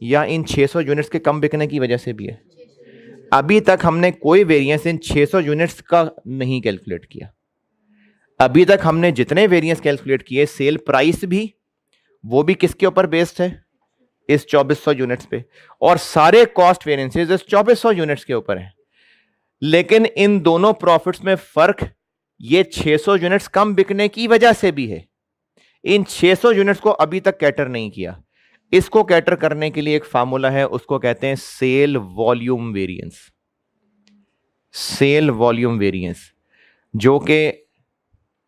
या इन 600 यूनिट्स के कम बिकने की वजह से भी है? अभी तक हमने कोई वेरिएंस इन 600 यूनिट्स का नहीं कैलकुलेट किया। अभी तक हमने जितने वेरिएंस कैलकुलेट किए, सेल प्राइस भी, वो भी किसके ऊपर बेस्ड है? इस 2400 यूनिट्स पे। और सारे कॉस्ट वेरिएंसेस इस 2400 यूनिट्स के ऊपर है। लेकिन इन दोनों प्रॉफिट्स में फर्क ये 600 यूनिट्स कम बिकने की वजह से भी है। इन 600 यूनिट्स को अभी तक कैटर नहीं किया। इसको कैटर करने के लिए एक फार्मूला है, उसको कहते हैं sale volume variance. Sale volume variance, जो कि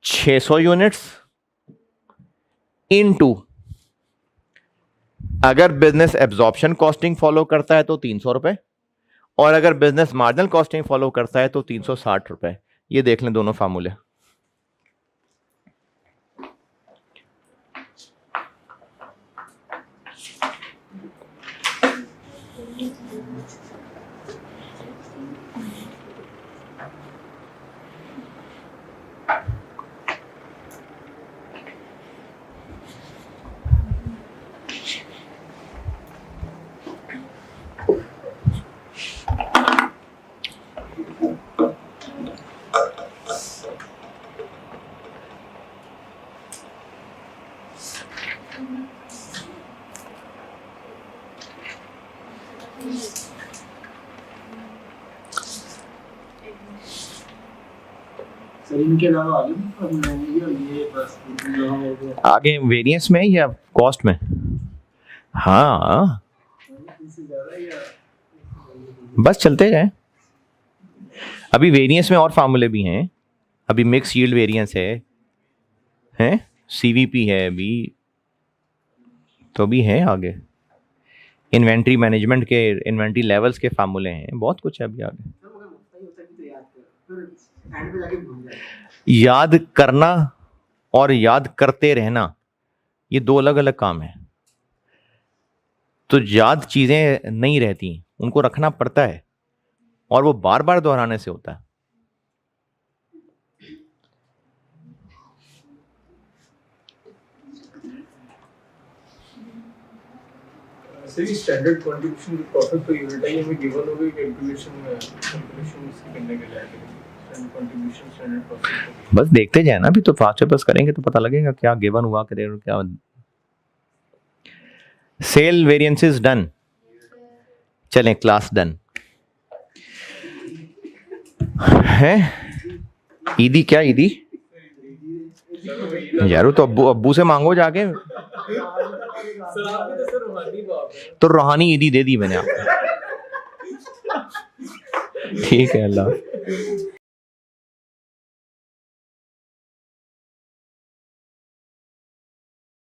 600 यूनिट्स इनटू, अगर बिजनेस एब्जॉर्प्शन कॉस्टिंग फॉलो करता है तो 300 रुपए, और अगर बिजनेस मार्जिनल कॉस्टिंग फॉलो करता है तो 360 रुपए। ये देख लें दोनों फार्मूले। सर इनके अलावा आगे भी फॉर्मूला है ये, और ये बस यहाँ हो गया। आगे वेरिएंस में या कॉस्ट में? हाँ, इससे ज्यादा या बस चलते जाएं। अभी वेरिएंस में और फार्मूले भी हैं। अभी मिक्स यील्ड वेरिएंस है, सीवीपी है, अभी तो भी है आगे। इन्वेंट्री मैनेजमेंट के, इन्वेंट्री लेवल्स के फार्मूले हैं, बहुत कुछ है अभी आगे। सर मगर सही होता है कि तो याद कर, फिर एंड पे जाके भूल जाए। याद करना और याद करते रहना, ये दो अलग अलग काम है। तो याद चीजें नहीं रहती, उनको रखना पड़ता है और वो बार बार दोहराने से होता है। सर ये स्टैंडर्ड कंट्रीब्यूशन की प्रोसेस तो यूनिट है, हमें गिवन हो गई कैलकुलेशन इसकी करने के लिए स्टैंडर्ड कंट्रीब्यूशन स्टैंडर्ड प्रोसेस। बस देखते जाए ना, अभी तो फास्ट पेपर्स करेंगे तो पता लगेगा क्या गिवन हुआ, क्या सेल वेरिएंसेस डन। चलें क्लास डन है। ईदी क्या ईदी यार, तो अब्बू से मांगो जाके। सर आप भी तो सर रूहानी बाप है। तो रूहानी ईदी दे दी मैंने आपको। ठीक है, अल्लाह।